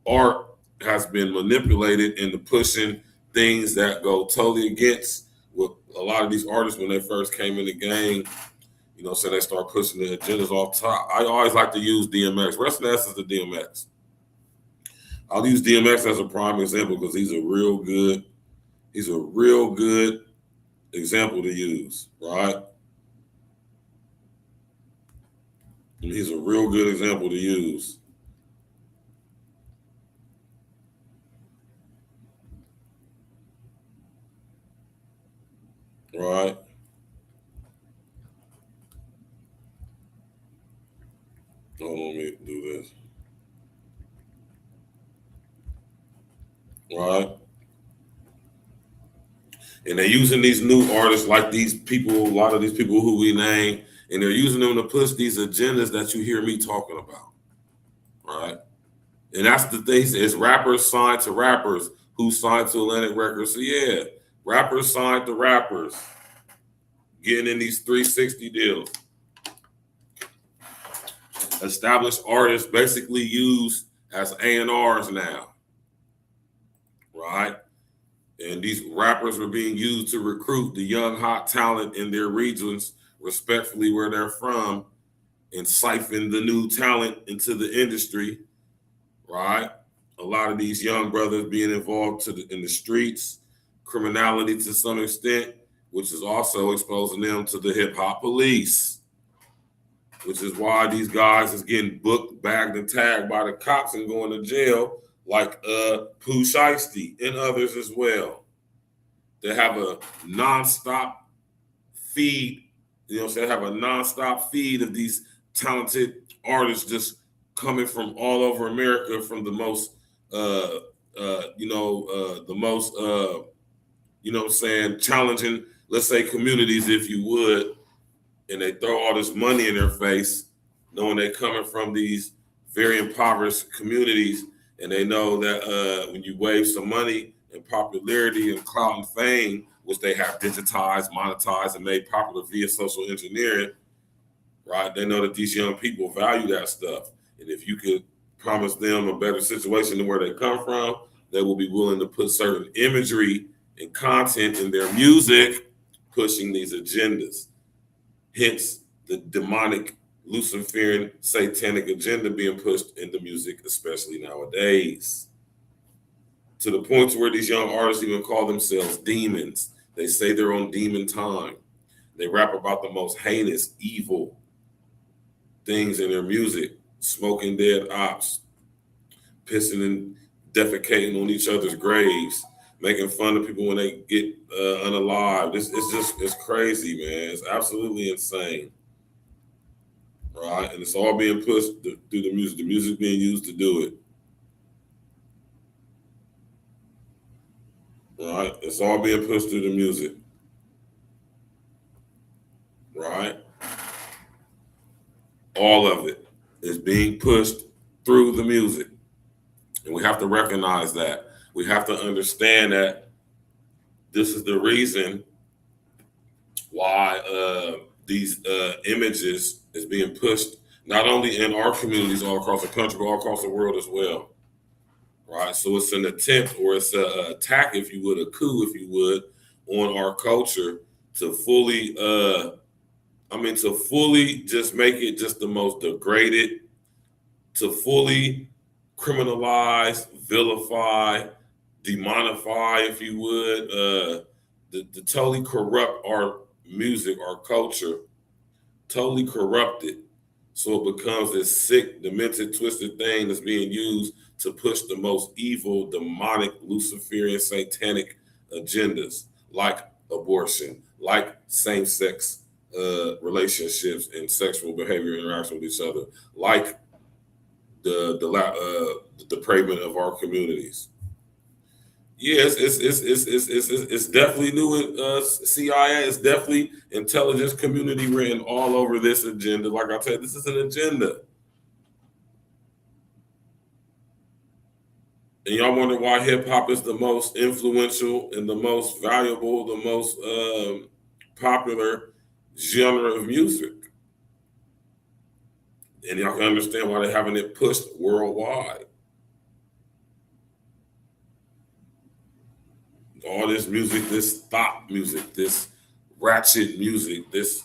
art has been manipulated into pushing things that go totally against what a lot of these artists, when they first came in the game, you know, so they start pushing the agendas off top. I always like to use DMX. Wrestling S is the DMX. I'll use DMX as a prime example because he's a real good example to use, right? He's a real good example to use. Right? Hold on, let me do this. Right? And they're using these new artists like these people, a lot of these people who we name, And they're using them to push these agendas that you hear me talking about, right? And that's the thing, is rappers signed to rappers who signed to Atlantic Records. So yeah, rappers signed to rappers, getting in these 360 deals. Established artists basically used as A&Rs now, right? And these rappers were being used to recruit the young, hot talent in their regions, respectfully where they're from, and siphon the new talent into the industry, right? A lot of these young brothers being involved in the streets, criminality to some extent, which is also exposing them to the hip-hop police, which is why these guys is getting booked, bagged, and tagged by the cops and going to jail, like Pooh Shiesty and others as well. They have a nonstop feed, you know, they have a nonstop feed of these talented artists just coming from all over America, from the most, challenging, let's say, communities, if you would, and they throw all this money in their face, knowing they're coming from these very impoverished communities, and they know that when you wave some money and popularity and clout and fame, which they have digitized, monetized, and made popular via social engineering, right? They know that these young people value that stuff. And if you could promise them a better situation than where they come from, they will be willing to put certain imagery and content in their music, pushing these agendas. Hence, the demonic, Luciferian, satanic agenda being pushed in the music, especially nowadays. To the point where these young artists even call themselves demons. They say they're on demon time. They rap about the most heinous, evil things in their music, smoking dead ops, pissing and defecating on each other's graves, making fun of people when they get unalived. It's crazy, man. It's absolutely insane, right? And it's all being pushed through the music. The music being used to do it, right? It's all being pushed through the music, right? All of it is being pushed through the music. And we have to recognize that. We have to understand that this is the reason why these images is being pushed, not only in our communities all across the country, but all across the world as well, right? So it's an attempt, or it's an attack, if you would, a coup, if you would, on our culture to fully, just make it just the most degraded, to fully criminalize, vilify, demonify, if you would, to totally corrupt our music, our culture, totally corrupt it. So it becomes this sick, demented, twisted thing that's being used to push the most evil, demonic, Luciferian, satanic agendas, like abortion, like same-sex relationships and sexual behavior interaction with each other, like the depravement of our communities. Yes, it's definitely new in CIA. It's definitely intelligence community written all over this agenda. Like I said, this is an agenda. And y'all wonder why hip hop is the most influential and the most valuable, the most popular genre of music. And y'all can understand why they're having it pushed worldwide. All this music, this thought music, this ratchet music, this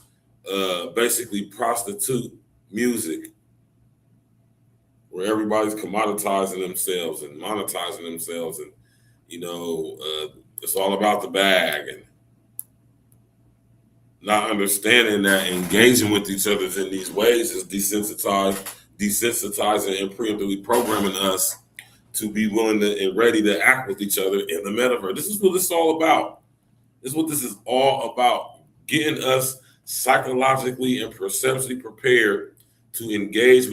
basically prostitute music, where everybody's commoditizing themselves and monetizing themselves, and it's all about the bag, and not understanding that engaging with each other in these ways is desensitizing and preemptively programming us to be willing to and ready to act with each other in the metaverse. This is what this is all about. This is what this is all about, getting us psychologically and perceptually prepared to engage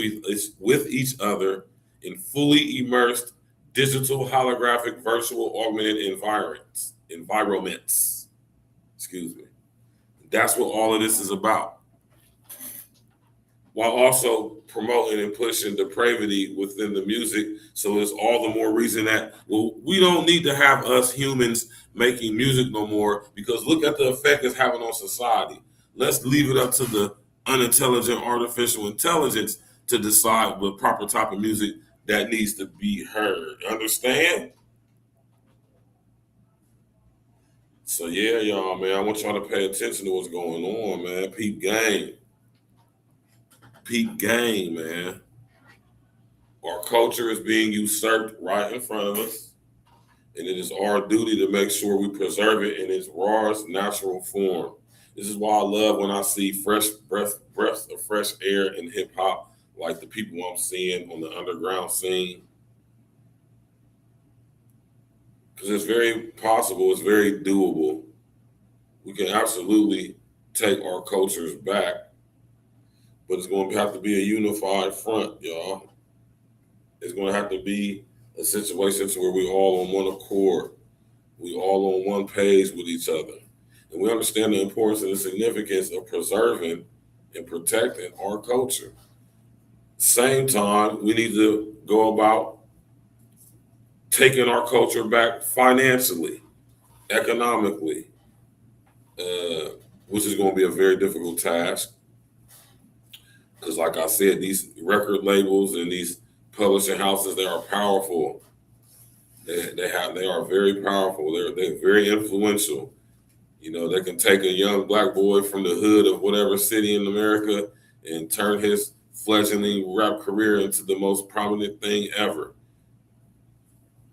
with each other in fully immersed digital, holographic, virtual, augmented environments. Excuse me. That's what all of this is about. while also promoting and pushing depravity within the music. So it's all the more reason that, well, we don't need to have us humans making music no more, because look at the effect it's having on society. Let's leave it up to the unintelligent artificial intelligence to decide what proper type of music that needs to be heard. Understand? So yeah, y'all, man, I want y'all to pay attention to what's going on, man. Peep game. Peep game, man. Our culture is being usurped right in front of us, and it is our duty to make sure we preserve it in its rawest natural form. This is why I love when I see fresh breaths of fresh air in hip hop, like the people I'm seeing on the underground scene. Because it's very possible, it's very doable. We can absolutely take our cultures back, but it's going to have to be a unified front, y'all. It's going to have to be a situation where we all on one accord. We all on one page with each other. And we understand the importance and the significance of preserving and protecting our culture. Same time, we need to go about taking our culture back financially, economically, which is going to be a very difficult task. Because like I said, these record labels and these publishing houses, they are powerful. They are very powerful. They're very influential. You know, they can take a young black boy from the hood of whatever city in America and turn his fledgling rap career into the most prominent thing ever.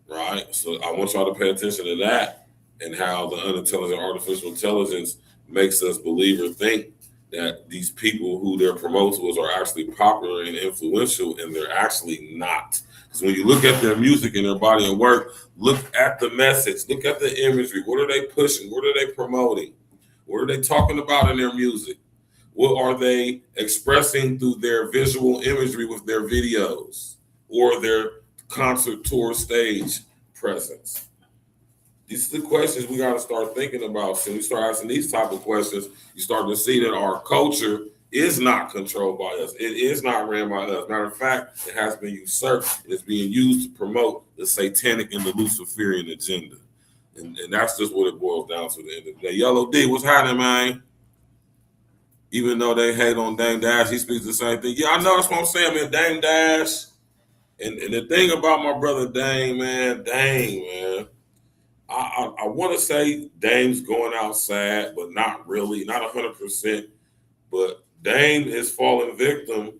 Right? So I want y'all to pay attention to that and how the unintelligent artificial intelligence makes us believe or think that these people who they're promoting to us are actually popular and influential, and they're actually not. Because when you look at their music and their body of work, look at the message, look at the imagery. What are they pushing? What are they promoting? What are they talking about in their music? What are they expressing through their visual imagery with their videos or their concert tour stage presence? These are the questions we got to start thinking about. So when you start asking these type of questions, you start to see that our culture is not controlled by us. It is not ran by us. Matter of fact, it has been usurped. It's being used to promote the satanic and the Luciferian agenda. And that's just what it boils down to at the end of the day. Yellow D, what's happening, man? Even though they hate on Dame Dash, he speaks the same thing. Yeah, I know, that's what I'm saying, man. Dame Dash. And the thing about my brother Dame, man, I want to say Dame's going out sad, but not really, not 100%. But Dame is falling victim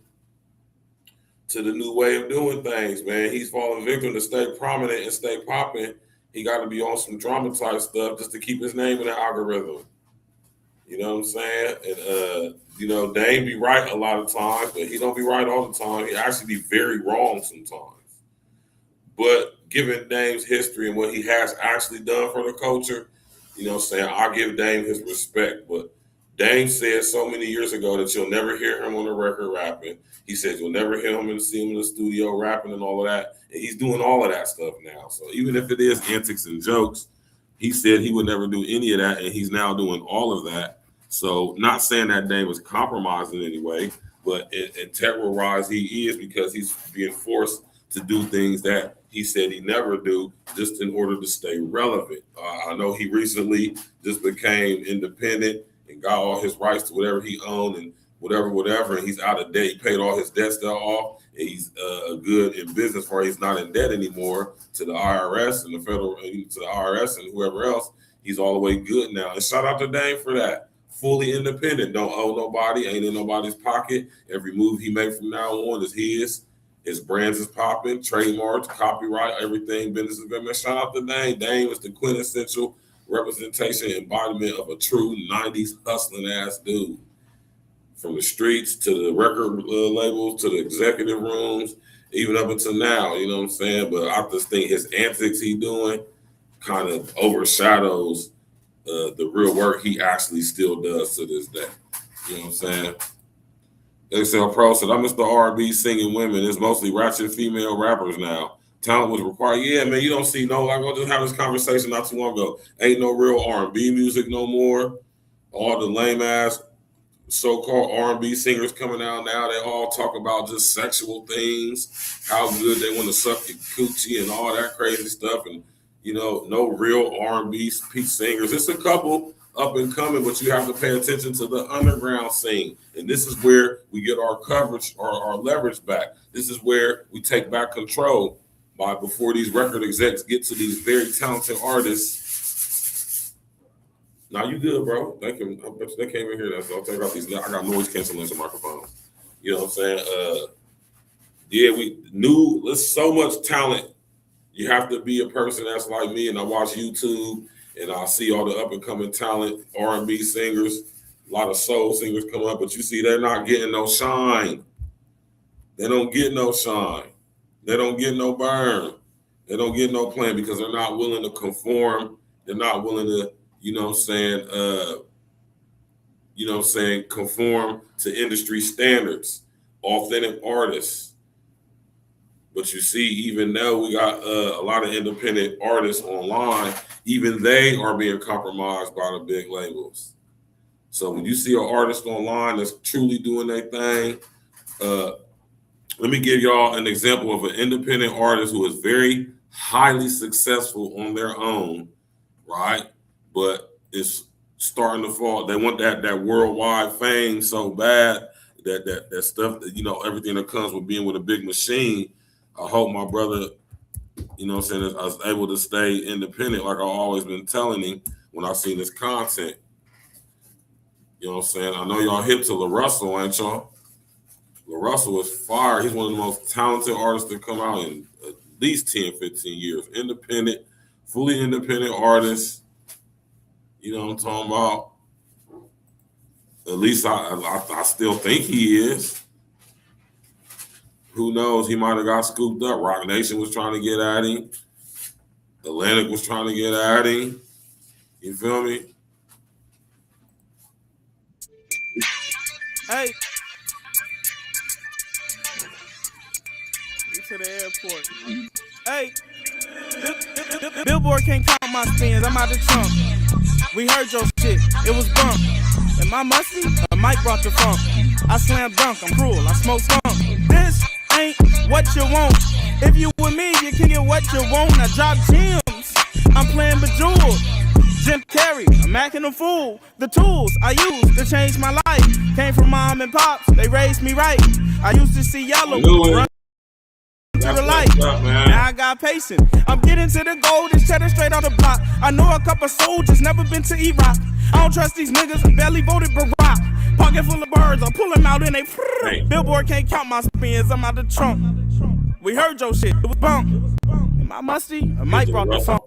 to the new way of doing things, man. He's falling victim to stay prominent and stay popping. He got to be on some drama type stuff just to keep his name in the algorithm. You know what I'm saying? And, you know, Dame be right a lot of times, but he don't be right all the time. He actually be very wrong sometimes. But given Dame's history and what he has actually done for the culture, you know what I'm saying, I'll give Dame his respect. But Dame said so many years ago that you'll never hear him on the record rapping. He said you'll never hear him and see him in the studio rapping and all of that. And he's doing all of that stuff now. So even if it is antics and jokes, he said he would never do any of that, and he's now doing all of that. So not saying that Dame was compromised in any way, but in terrorized he is, because he's being forced to do things that he said he never do just in order to stay relevant. I know he recently just became independent and got all his rights to whatever he owned and whatever, and he's out of debt. He paid all his debts off, and he's good in business for he's not in debt anymore to the IRS and the federal, to the IRS and whoever else. He's all the way good now. And shout out to Dame for that. Fully independent, don't owe nobody, ain't in nobody's pocket. Every move he made from now on is his. His brands is popping, trademarks, copyright, everything, business is good. Man, shout out to Dame. Dame is the quintessential representation, embodiment of a true 90s hustling ass dude. From the streets to the record labels to the executive rooms, even up until now, you know what I'm saying? But I just think his antics he doing kind of overshadows the real work he actually still does to this day. You know what I'm saying? XL Pro said, I miss the R&B singing women. It's mostly ratchet female rappers now. Talent was required. Yeah, man, you don't see no, like I just had this conversation not too long ago. Ain't no real R&B music no more. All the lame ass so-called R&B singers coming out now, they all talk about just sexual things, how good they want to suck your coochie and all that crazy stuff, and no real R&B singers. It's a couple up and coming, but you have to pay attention to the underground scene, and this is where we get our coverage or our leverage back. This is where we take back control before these record execs get to these very talented artists. Now you good, bro. They can't even hear that. So I'll take out these. I got noise canceling some microphones. You know what I'm saying? There's so much talent. You have to be a person that's like me, and I watch YouTube and I see all the up and coming talent, R&B singers, a lot of soul singers come up, but you see they're not getting no shine. They don't get no shine. They don't get no burn. They don't get no plan because they're not willing to conform. They're not willing to conform to industry standards, authentic artists. But you see, even though we got a lot of independent artists online, even they are being compromised by the big labels. So when you see an artist online that's truly doing their thing, let me give y'all an example of an independent artist who is very highly successful on their own, right? But it's starting to fall. They want that worldwide fame so bad that stuff that, everything that comes with being with a big machine. I hope my brother, I was able to stay independent like I've always been telling him when I seen this content. You know what I'm saying? I know y'all hip to LaRussell, ain't y'all? LaRussell is fire. He's one of the most talented artists to come out in at least 10, 15 years. Independent, fully independent artist. You know what I'm talking about? At least I still think he is. Who knows? He might have got scooped up. Rock Nation was trying to get at him. Atlantic was trying to get at him. You feel me? Hey. To the airport. Hey. Billboard can't count my spins. I'm out the trunk. We heard your shit. It was bump. Am I musty? A mic brought the funk. I slam dunk. I'm cruel. I smoke skunk. This ain't what you want. If you with me, you can get what you want. I drop gems. I'm playing Bejeweled. Jim Carrey, I'm acting a fool. The tools I use to change my life came from mom and pops. They raised me right. I used to see yellow. Run to the light. Now I got patience. I'm getting to the gold. It's cheddar straight on the block. I know a couple soldiers, never been to Iraq. I don't trust these niggas. Barely voted Barack. Pocket full of birds. I'll pull them out and they. Billboard can't count my spins. I'm out the trunk. We heard your shit. It was bump. Am I musty? I might brought the funk.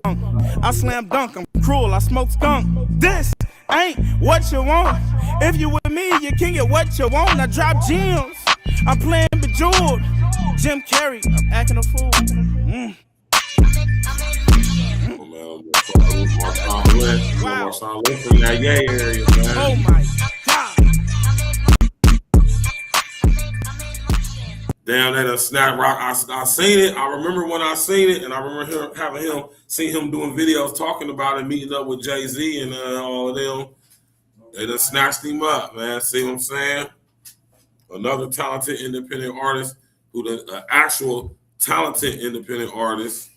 I slam dunk. I'm cruel. I smoke skunk. This ain't what you want. If you with me, you can get what you want. I drop gems. I'm playing Bejeweled. Jim Carrey, I'm acting a fool. Wow. Oh my God. Damn, that a snap rock. I seen it. I remember when I seen it, and I remember seeing him doing videos talking about it, meeting up with Jay-Z and all of them. They done snatched him up, man. See what I'm saying? Another talented independent artist actual talented independent artist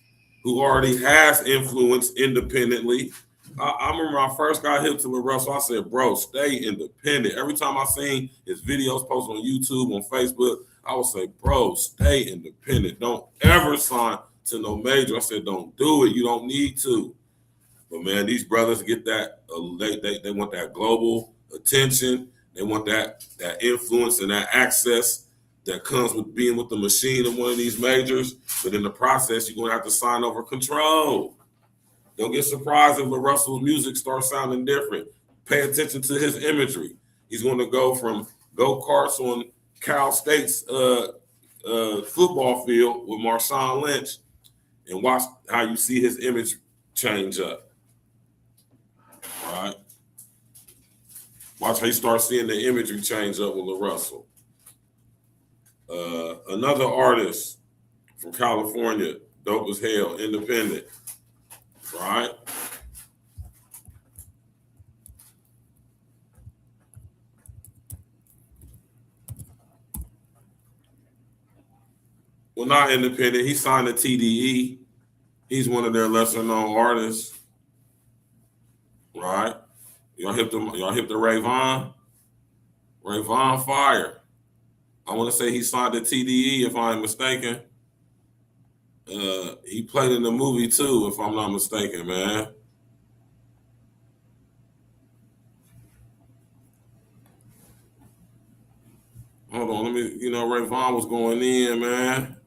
who already has influence independently. I remember I first got hip to LaRussell. I said, bro, stay independent. Every time I seen his videos posted on YouTube, on Facebook, I would say, bro, stay independent. Don't ever sign to no major. I said, don't do it. You don't need to. But man, these brothers get that. They want that global attention. They want that influence and that access that comes with being with the machine of one of these majors. But in the process, you're going to have to sign over control. Don't get surprised if LaRussell's music starts sounding different. Pay attention to his imagery. He's going to go from go-karts on Cal State's football field with Marshawn Lynch and watch how you see his image change up. All right? Watch how you start seeing the imagery change up with LaRussell. Another artist from California, dope as hell, independent. Right? Well, not independent. He signed to TDE. He's one of their lesser known artists. Right? Y'all hip the Ray Vaughn? Ray Vaughn fire. I want to say he signed to TDE if I'm mistaken. He played in the movie too, if I'm not mistaken, man. Hold on, let me, Ray Vaughn was going in, man.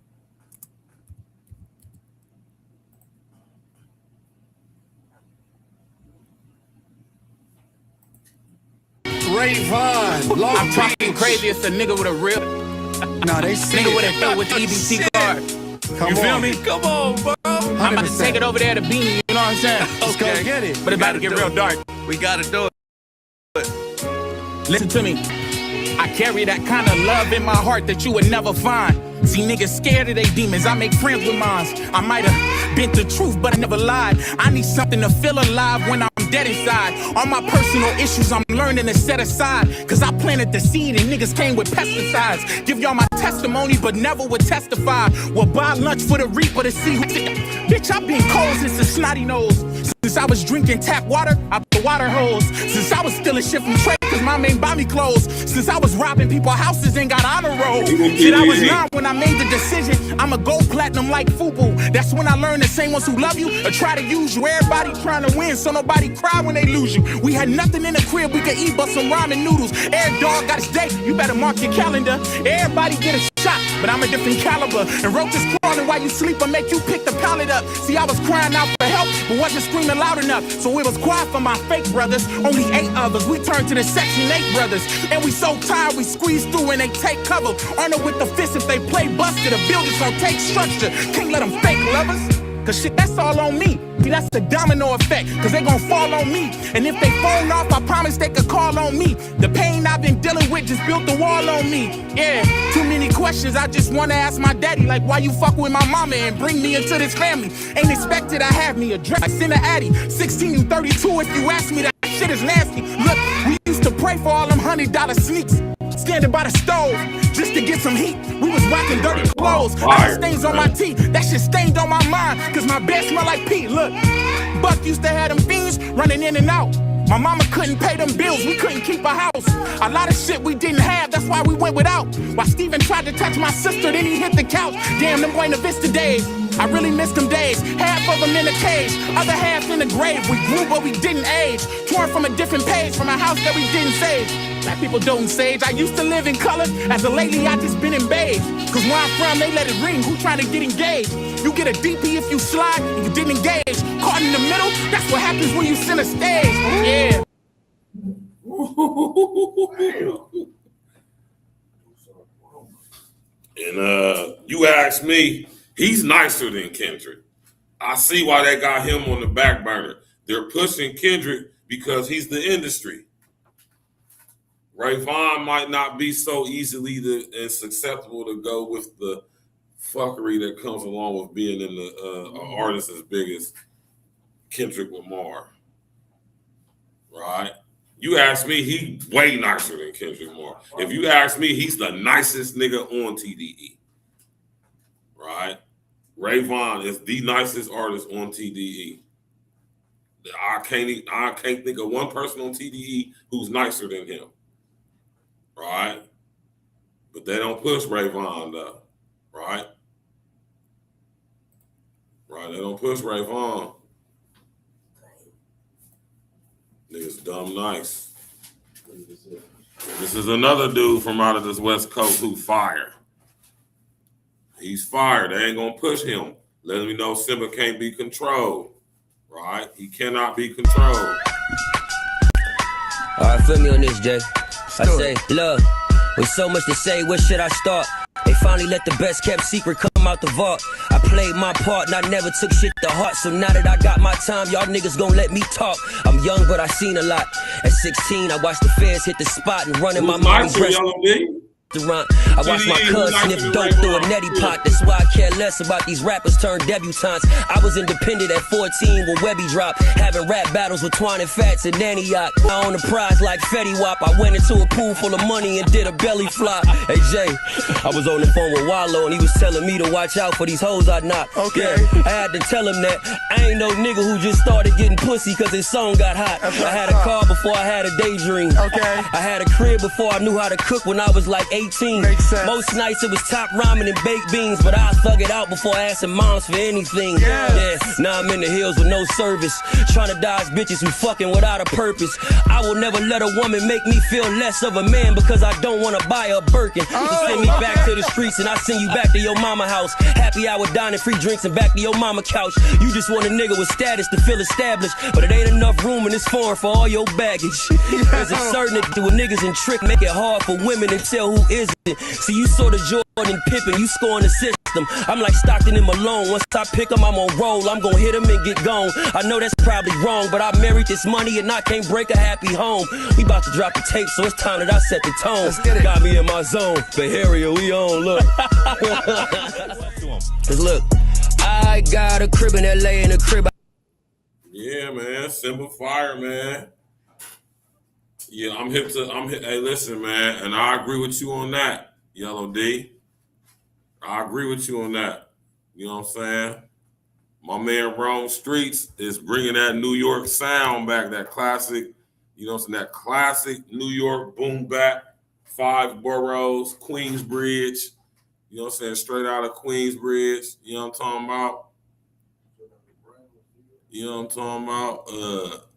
Ray Vaughn, I'm talking crazy. It's a nigga with a real. Nah, they see nigga it. with a throw with the EBT card. Come you feel on. me? Come on, bro. I'm about to take it over there to Beanie. You know what I'm saying? Let's go get it. But it's about to get real dark. We gotta do it. Listen to me. I carry that kind of love in my heart that you would never find. See niggas scared of they demons, I make friends with mines. I might have been the truth, but I never lied. I need something to feel alive when I'm dead inside. All my personal issues I'm learning to set aside. Cause I planted the seed and niggas came with pesticides. Give y'all my testimony, but never would testify. We'll buy lunch for the reaper to see who. Bitch, I've been cold since the snotty nose. Since I was drinking tap water out the water hose. Since I was stealing shit from Trey cause my main buy me clothes. Since I was robbing people's houses and got honor roll. Shit, I was 9 when I made the decision. I'ma go platinum like FUBU. That's when I learned the same ones who love you or try to use you. Everybody trying to win so nobody cry when they lose you. We had nothing in the crib we could eat but some ramen noodles. Every dog got his day, you better mark your calendar. Everybody get a shot, but I'm a different caliber. And roaches crawling while you sleep and make you pick the pallet up. See, I was crying out for help, but wasn't screaming loud enough. So it was quiet for my fake brothers. Only 8 others. We turned to the Section 8 brothers. And we so tired we squeeze through and they take cover. Arnold with the fist if they play busted. The buildings don't take structure. Can't let them fake lovers. Cause shit, that's all on me. See, that's the domino effect. Cause they gon' fall on me. And if they phone off, I promise they could call on me. The pain I've been dealing with just built the wall on me. Yeah, too many questions. I just wanna ask my daddy, like, why you fuck with my mama and bring me into this family? Ain't expected I have me a dress. I send a Addy. 16 and 32 if you ask me, that shit is nasty. Look, we used to pray for all them $100 sneaks. Standing by the stove just to get some heat. We was rocking dirty clothes. I had stains on my teeth. That shit stained on my mind. Cause my bed smell like Pete. Look, Buck used to have them fiends running in and out. My mama couldn't pay them bills. We couldn't keep a house. A lot of shit we didn't have. That's why we went without. While Steven tried to touch my sister, then he hit the couch. Damn, them Buena Vista days. I really miss them days. Half of them in the cage, other half in the grave. We grew but we didn't age. Torn from a different page, from a house that we didn't save. Black people don't sage. I used to live in color. As of lately, I just been in beige. Cause where I'm from, they let it ring. Who trying to get engaged? You get a DP if you slide and you didn't engage. Caught in the middle, that's what happens when you send a stage. Yeah. And you ask me, he's nicer than Kendrick. I see why they got him on the back burner. They're pushing Kendrick because he's the industry. Ray Vaughn might not be so easily and susceptible to go with the fuckery that comes along with being in the artist as big as Kendrick Lamar. Right? You ask me, he way nicer than Kendrick Lamar. If you ask me, he's the nicest nigga on TDE. Right? Ray Vaughn is the nicest artist on TDE. I can't think of one person on TDE who's nicer than him. Right? But they don't push Ray Vaughn though. Right? Right, they don't push Ray Vaughn. Niggas dumb nice. This is another dude from out of this West Coast who fire. He's fired. They ain't gonna push him. Let me know Simba can't be controlled. Right? He cannot be controlled. All right, feel me on this, Jay. I say, look, with so much to say, where should I start? They finally let the best kept secret come out the vault. I played my part and I never took shit to heart. So now that I got my time, y'all niggas gon' let me talk. I'm young, but I seen a lot. At 16, I watched the feds hit the spot and run in my mom's breast. restaurant. I watch my cuz sniff dope through a neti pot. That's why I care less about these rappers turned debutantes. I was independent at 14 when Webby dropped, having rap battles with Twine and Fats and Antioch. I own a prize like Fetty Wap. I went into a pool full of money and did a belly flop. Hey Jay, I was on the phone with Wallow and he was telling me to watch out for these hoes I knock. Okay. Yeah, I had to tell him that I ain't no nigga who just started getting pussy cause his song got hot. I had a car before I had a daydream. Okay. I had a crib before I knew how to cook when I was like 18. Makes sense. Most nights it was top ramen and baked beans, but I thug it out before asking moms for anything. Yes. Yeah, now I'm in the hills with no service, trying to dodge bitches who fucking without a purpose. I will never let a woman make me feel less of a man because I don't want to buy a Birkin. So send me back to the streets and I send you back to your mama house. Happy hour, dining, free drinks, and back to your mama couch. You just want a nigga with status to feel established, but it ain't enough room in this foreign for all your baggage. There's a certainty with niggas and trick make it hard for women to tell who isn't. See, you sort of Jordan Pippen, you scoring the system. I'm like Stockton and Malone. Once I pick him, I'm on roll. I'm gonna hit him and get gone. I know that's probably wrong, but I married this money and I can't break a happy home. We about to drop the tape, so it's time that I set the tone. Let's get it. Got me in my zone. Bay Area, we on, look. Cause look, I got a crib in LA and a crib. Yeah, man. Simple Fire, man. Yeah, I'm hip. Hey, listen, man, and I agree with you on that, Yellow D. I agree with you on that. You know what I'm saying? My man Rome Streets is bringing that New York sound back, that classic, you know what I'm saying, that classic New York boom bap, 5 boroughs, Queensbridge, you know what I'm saying, straight out of Queensbridge, you know what I'm talking about? You know what I'm talking about?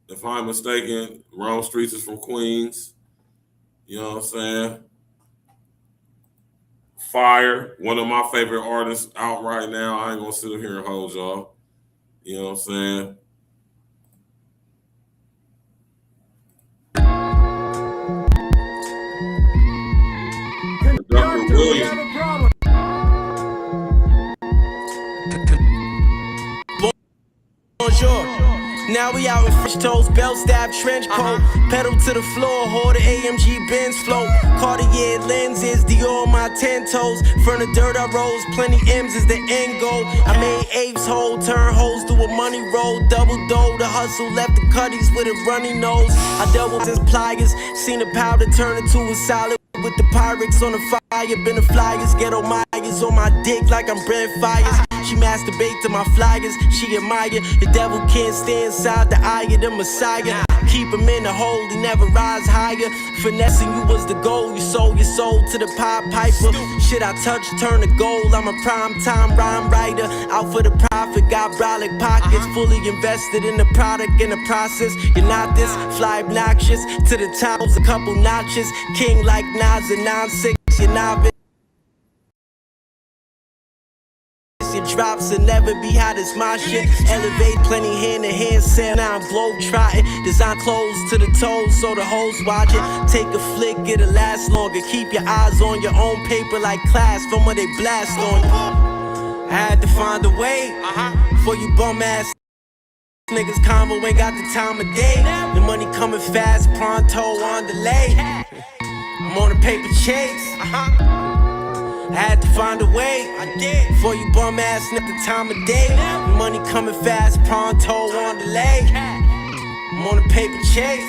If I'm mistaken, Rome Streets is from Queens. You know what I'm saying? Fire, one of my favorite artists out right now. I ain't gonna sit here and hold y'all. You know what I'm saying? Dr. Williams. Bonjour. Now we out in French toes, belt stab, trench coat, pedal to the floor, hold the AMG Benz float, Cartier lenses, Dior on my 10 toes, from the dirt I rose, plenty M's is the end goal. I made apes whole, turn hoes to a money roll, double dough, the hustle left the cutties with a runny nose. I doubled his pliers, seen the powder turn into a solid. With the Pyrex on the fire, been the flyers, ghetto Myers on my dick like I'm Brent Fires. She masturbate to my flyers, she admire. The devil can't stay inside the eye of the Messiah. Keep him in the hole, he never rise higher. Finessing you was the goal, you sold your soul to the Pied Piper. Shit I touch, turn to gold, I'm a prime time rhyme writer. Out for the profit, got brolic pockets. Fully invested in the product, in the process. You're not this fly obnoxious, to the towels, a couple notches. King like Nas and 9-6, you're novice. Your drops will never be hot as my shit. Elevate plenty hand-to-hand sale. Now I'm globe-trotting. Design clothes to the toes so the hoes watch it. Take a flick, it'll last longer. Keep your eyes on your own paper like class from where they blast on you. I had to find a way for you bum-ass niggas. Combo ain't got the time of day. The money coming fast, pronto on delay. I'm on a paper chase. I had to find a way, I did. Before you bum ass snip the time of day. Money coming fast, pronto on delay. I'm on a paper chase.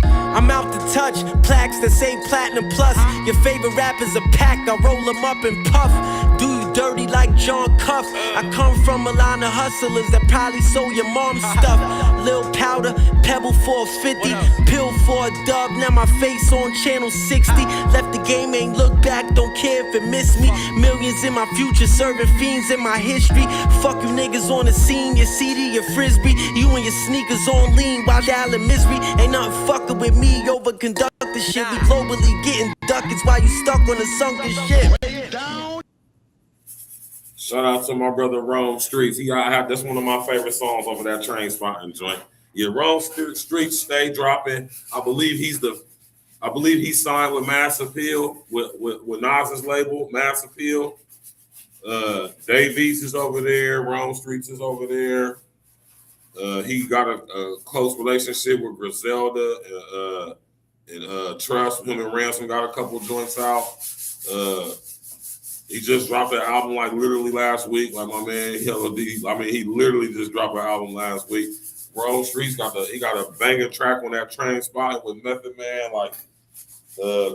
I'm out to touch plaques that say platinum plus. Your favorite rapper's a pack, I roll them up and puff. Do you dirty like John Cuff? I come from a line of hustlers that probably sold your mom's stuff. Lil powder, pebble for a 50, pill for a dub. Now my face on channel 60. Left the game, ain't look back, don't care if it missed me. Millions in my future, serving fiends in my history. Fuck you niggas on the scene, your CD, your frisbee. You and your sneakers on lean, watch Allen Misery. Ain't nothing fucking with me over conduct the shit. We globally getting duckets while you stuck on the sunken ship. Shout out to my brother Rome Streets. That's one of my favorite songs over that train spotting joint. Yeah, Rome Streets stay dropping. I believe he signed with Mass Appeal, with Nas's label, Mass Appeal. Davies is over there. Rome Streets is over there. He got a close relationship with Griselda And Trust, him and Ransom got a couple joints out. He just dropped an album like literally last week. Like my man Yellow D, I mean, he literally just dropped an album last week. Bro Streets got a banging track on that Train Spot with Method Man, like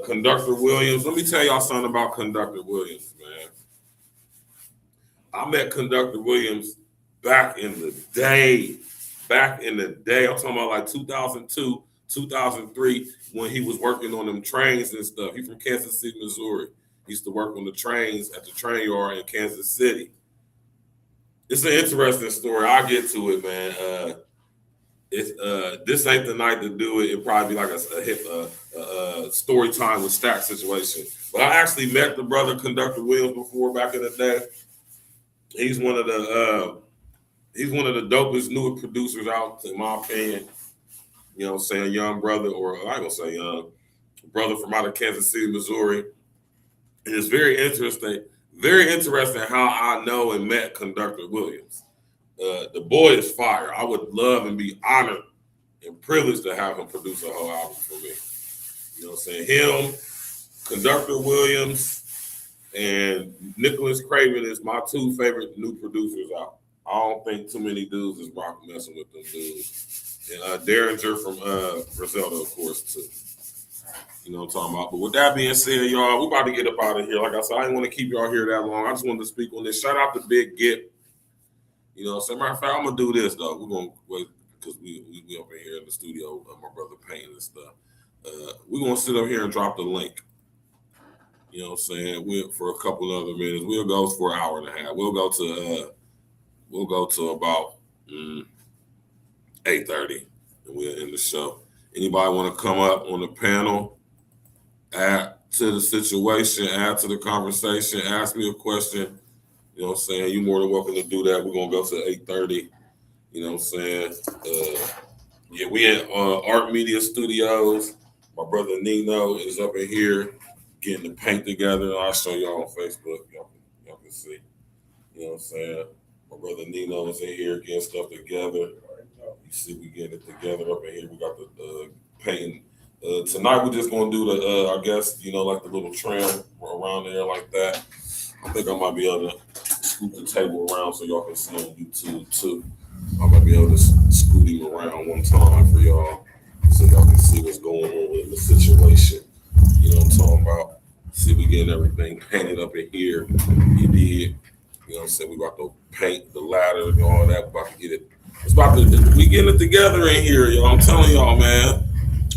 Conductor Williams. Let me tell y'all something about Conductor Williams, man. I met Conductor Williams back in the day. I'm talking about like 2002, 2003, when he was working on them trains and stuff. He's from Kansas City, Missouri. He used to work on the trains at the train yard in Kansas City. It's an interesting story. I'll get to it, man. This ain't the night to do it. It'd probably be like a story time with Stack situation. But I actually met the brother Conductor Williams before back in the day. He's one of the dopest newer producers out, in my opinion. You know what I'm saying? Young brother, or I ain't gonna say young, brother from out of Kansas City, Missouri. And it's very interesting how I know and met Conductor Williams. The boy is fire. I would love and be honored and privileged to have him produce a whole album for me. You know what I'm saying? Him, Conductor Williams, and Nicholas Craven is my two favorite new producers out. I don't think too many dudes is messing with them dudes. And Derringer from Virgil, of course, too. You know what I'm talking about? But with that being said, y'all, we about to get up out of here. Like I said, I didn't want to keep y'all here that long. I just wanted to speak on this. Shout out to Big GIPP. You know, so matter of fact, I'm gonna do this though. We're gonna wait because we up in here in the studio, my brother painting and stuff. We're gonna sit up here and drop the link. You know what I'm saying? For a couple other minutes. We'll go for an hour and a half. We'll go to about 8:30 and we'll end the show. Anybody want to come up on the panel, add to the situation, add to the conversation, ask me a question? You know what I'm saying? You're more than welcome to do that. We're going to go to 8:30. You know what I'm saying? Yeah, we in Art Media Studios. My brother Nino is up in here getting the paint together. I'll show y'all on Facebook. Y'all can see. You know what I'm saying? My brother Nino is in here getting stuff together. You see we getting it together up in here. We got the painting. Tonight we're just going to do the, I guess, you know, like the little trim around there like that. I think I might be able to scoot the table around so y'all can see on YouTube too. I might be able to scoot him around one time for y'all so y'all can see what's going on in the situation. You know what I'm talking about? See, we getting everything painted up in here. You did. You know what I'm saying? We about to paint the ladder and all that. We're about to get it. We getting it together in here, y'all. I'm telling y'all, man.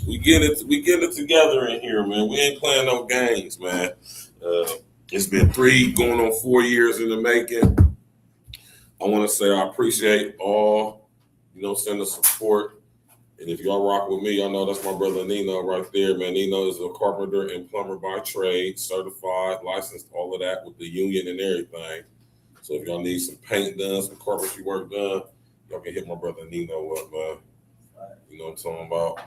We getting it together in here, man. We ain't playing no games, man. It's been 3 going on 4 years in the making. I want to say I appreciate all, you know, send the support. And if y'all rock with me, y'all know that's my brother Nino right there, man. Nino is a carpenter and plumber by trade, certified, licensed, all of that with the union and everything. So if y'all need some paint done, some carpentry work done, y'all can hit my brother Nino up, man. You know what I'm talking about?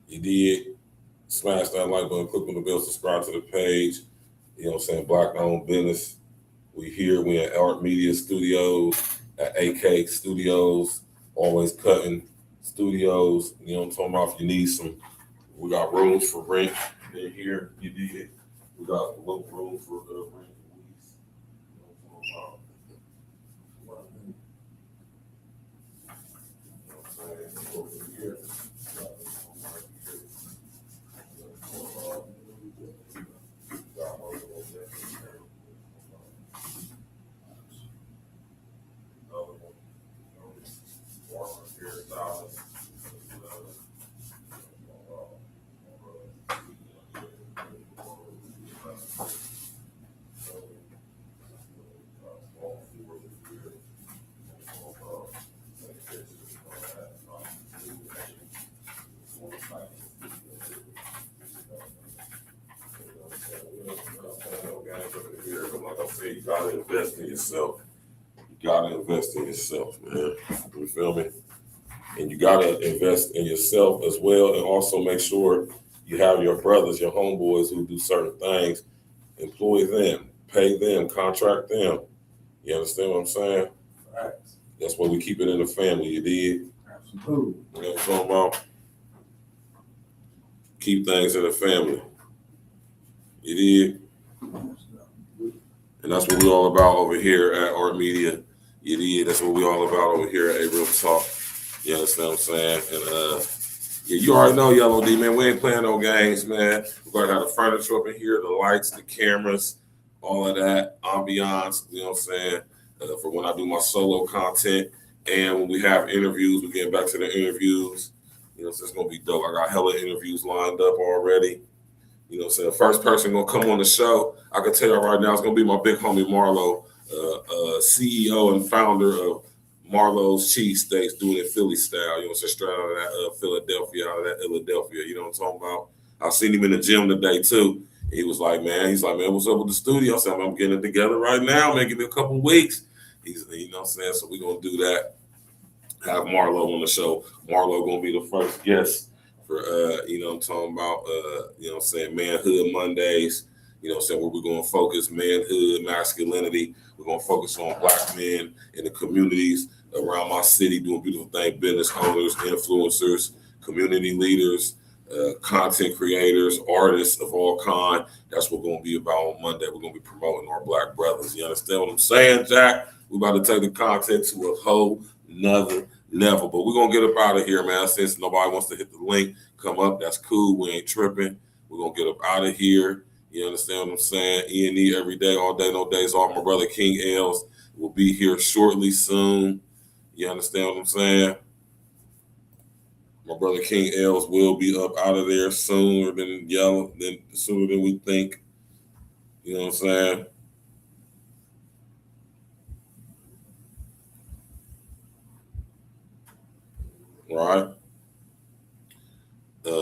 You did. Smash that like button, click on the bell, subscribe to the page. You know what I'm saying? Black-owned business. We here. We in Art Media Studios at AK Studios. Always Cutting Studios. You know what I'm talking about? If you need some, we got rooms for rent in here. You did. We got little rooms for rent. You gotta invest in yourself. You gotta invest in yourself, man. You feel me? And you gotta invest in yourself as well, and also make sure you have your brothers, your homeboys who do certain things. Employ them, pay them, contract them. You understand what I'm saying? Right. That's why we keep it in the family. You did. Absolutely. You know what I'm talking about? keep things in the family. You did? And that's what we're all about over here at Art Media. You did? That's what we're all about over here at Real Talk. You understand what I'm saying? And yeah, you already know, Yellow D, man, we ain't playing no games, man. We're going to have the furniture up in here, the lights, the cameras, all of that, ambiance, you know what I'm saying, for when I do my solo content. And when we have interviews, we're getting back to the interviews. You know, so it's going to be dope. I got hella interviews lined up already. You know what I'm saying? The first person going to come on the show, I can tell you right now, it's going to be my big homie Marlo, CEO and founder of Marlo's Cheesesteaks, doing it Philly style. You know what I'm saying? Straight out of that Philadelphia, you know what I'm talking about? I seen him in the gym today, too. He was like, man, what's up with the studio? I said, I'm getting it together right now, man. Give me a couple weeks. You know what I'm saying? So we're going to do that. Have Marlo on the show. Marlo going to be the first guest for, you know what I'm talking about, you know what I'm saying, Manhood Mondays. You know what I'm saying, where we're going to focus manhood, masculinity. We're going to focus on Black men in the communities around my city doing beautiful things, business owners, influencers, community leaders, content creators, artists of all kind. That's what we're going to be about on Monday. We're going to be promoting our Black brothers. You understand what I'm saying, Jack? We're about to take the content to a whole nother level. But we're going to get up out of here, man. Since nobody wants to hit the link, come up. That's cool. We ain't tripping. We're going to get up out of here. You understand what I'm saying? E&E every day, all day, no days off. My brother King Els will be here shortly, soon. You understand what I'm saying? My brother King Els will be up out of there sooner than we think. You know what I'm saying? Right.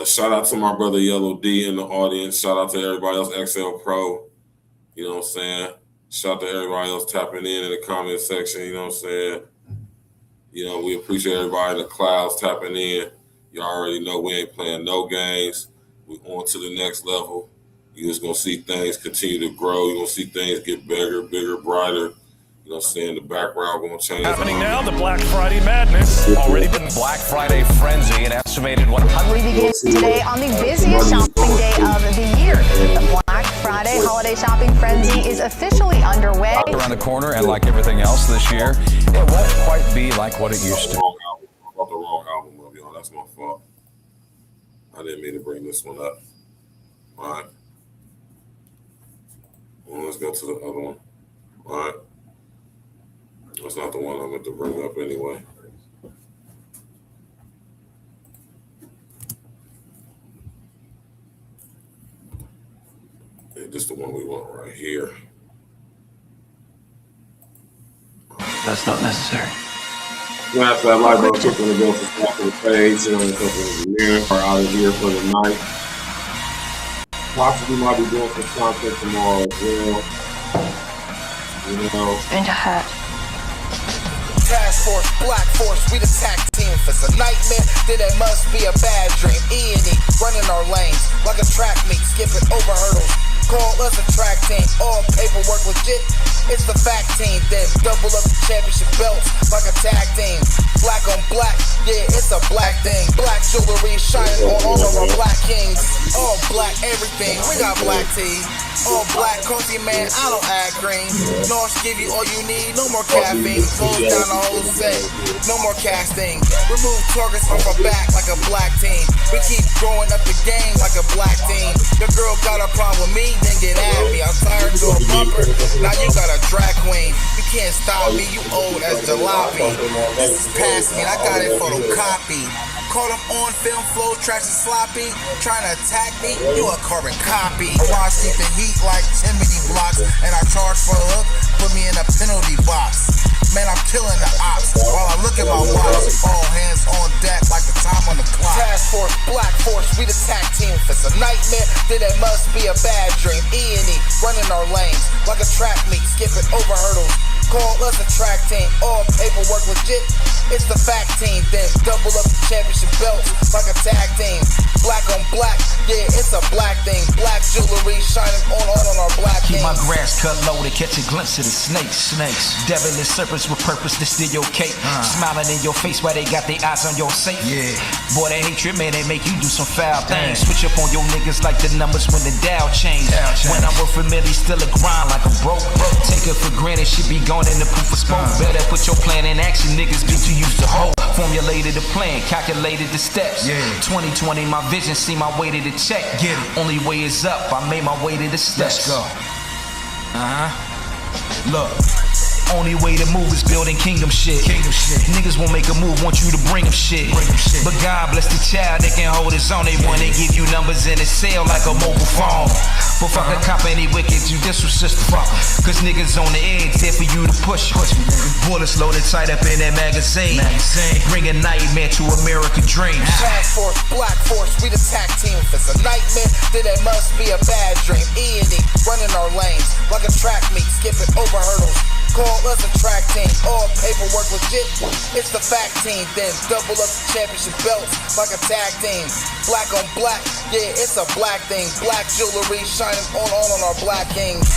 Shout out to my brother Yellow D in the audience. Shout out to everybody else, XL Pro. You know what I'm saying? Shout out to everybody else tapping in the comment section. You know what I'm saying? You know, we appreciate everybody in the clouds tapping in. You already know we ain't playing no games. We're on to the next level. You're just going to see things continue to grow. You're going to see things get bigger, brighter. You know what I'm saying? The background going to change. Happening now, the Black Friday madness. Already been Black Friday frenzy, an estimated 100. We begin today on the busiest shopping day of the year. The Black Friday holiday shopping frenzy is officially underway. Around the corner, and like everything else this year, it won't quite be like what it used to. I brought the wrong album up, y'all. That's my fault. I didn't mean to bring this one up. All right. Well, let's go to the other one. All right. That's not the one I meant to bring up anyway. Yeah, this is the one we want right here. That's not necessary. Smash that like button, click on the bell for top of the page, and on the top of the mirror. Are out of here for the night. Possibly might be doing some content tomorrow as well. You know. And a hat. Task Force, Black Force, we the tag team. If it's a nightmare, then it must be a bad dream. E&E, running our lanes like a track meet, skipping over hurdles. Call us a track team, all paperwork legit. It's the fact team, then double up the championship belts like a tag team. Black on black, yeah, it's a black thing. Black jewelry shining on all of our black kings. All black everything, we got black tees. All black coffee, man, I don't add green. North give you all you need, no more caffeine. Close down the whole set, no more casting. Remove targets off our back like a black team. We keep growing up the game like a black team. The girl got a problem with me, then get at me. I'm tired to a bumper, now you got a drag queen. You can't stop me, you old as jalopy. This is past me, I got it photocopied. Caught him on film, flow tracks and sloppy. Trying to attack me, you a carbon copy. I see the heat like chimney blocks, and I charge for a hook, put me in a penalty box. Man, I'm killing the ops while I look at my watch. All hands on deck like the time on the clock. Task Force, Black Force, we the tag team. If it's a nightmare, then it must be a bad dream. E&E, running our lanes like a track meet, skipping over hurdles. Call us us a track team. All paperwork legit. It's the fact team. Then double up the championship belts like a tag team. Black on black, yeah, it's a black thing. Black jewelry shining on our black Keep things. my grass cut low to catch a glimpse of the snakes. Devilish serpents with purpose to steal your cake. Smiling in your face while they got their eyes on your safe. Boy, that hatred, man, they make you do some foul things. Switch up on your niggas like the numbers when the Dow change. When I'm worth a million, still a grind like a broke. Take it for granted, shit be gone in the proof of smoke. Better put your plan in action, niggas get too used to hope. Formulated the plan, calculated the steps. 2020, my vision, see my way to the check. Only way is up, I made my way to the steps. Let's go. Look. Only way to move is building kingdom shit. Niggas won't make a move, want you to bring them shit. But God bless the child that can hold his own. They wanna give you numbers in a cell like a mobile phone. But fuck a cop, any wicked judicial system. Cause niggas on the edge, there for you to push. Bullets loaded tight up in that magazine. Bring a nightmare to American dreams. Task force, black force, we the tag team. If it's a nightmare, then it must be a bad dream. E&E, running our lanes like a track meet, skipping over hurdles. Call us a track team, all paperwork legit. It's the fact team, then double up the championship belts like a tag team. Black on black, yeah, it's a black thing. Black jewelry shining on our black kings.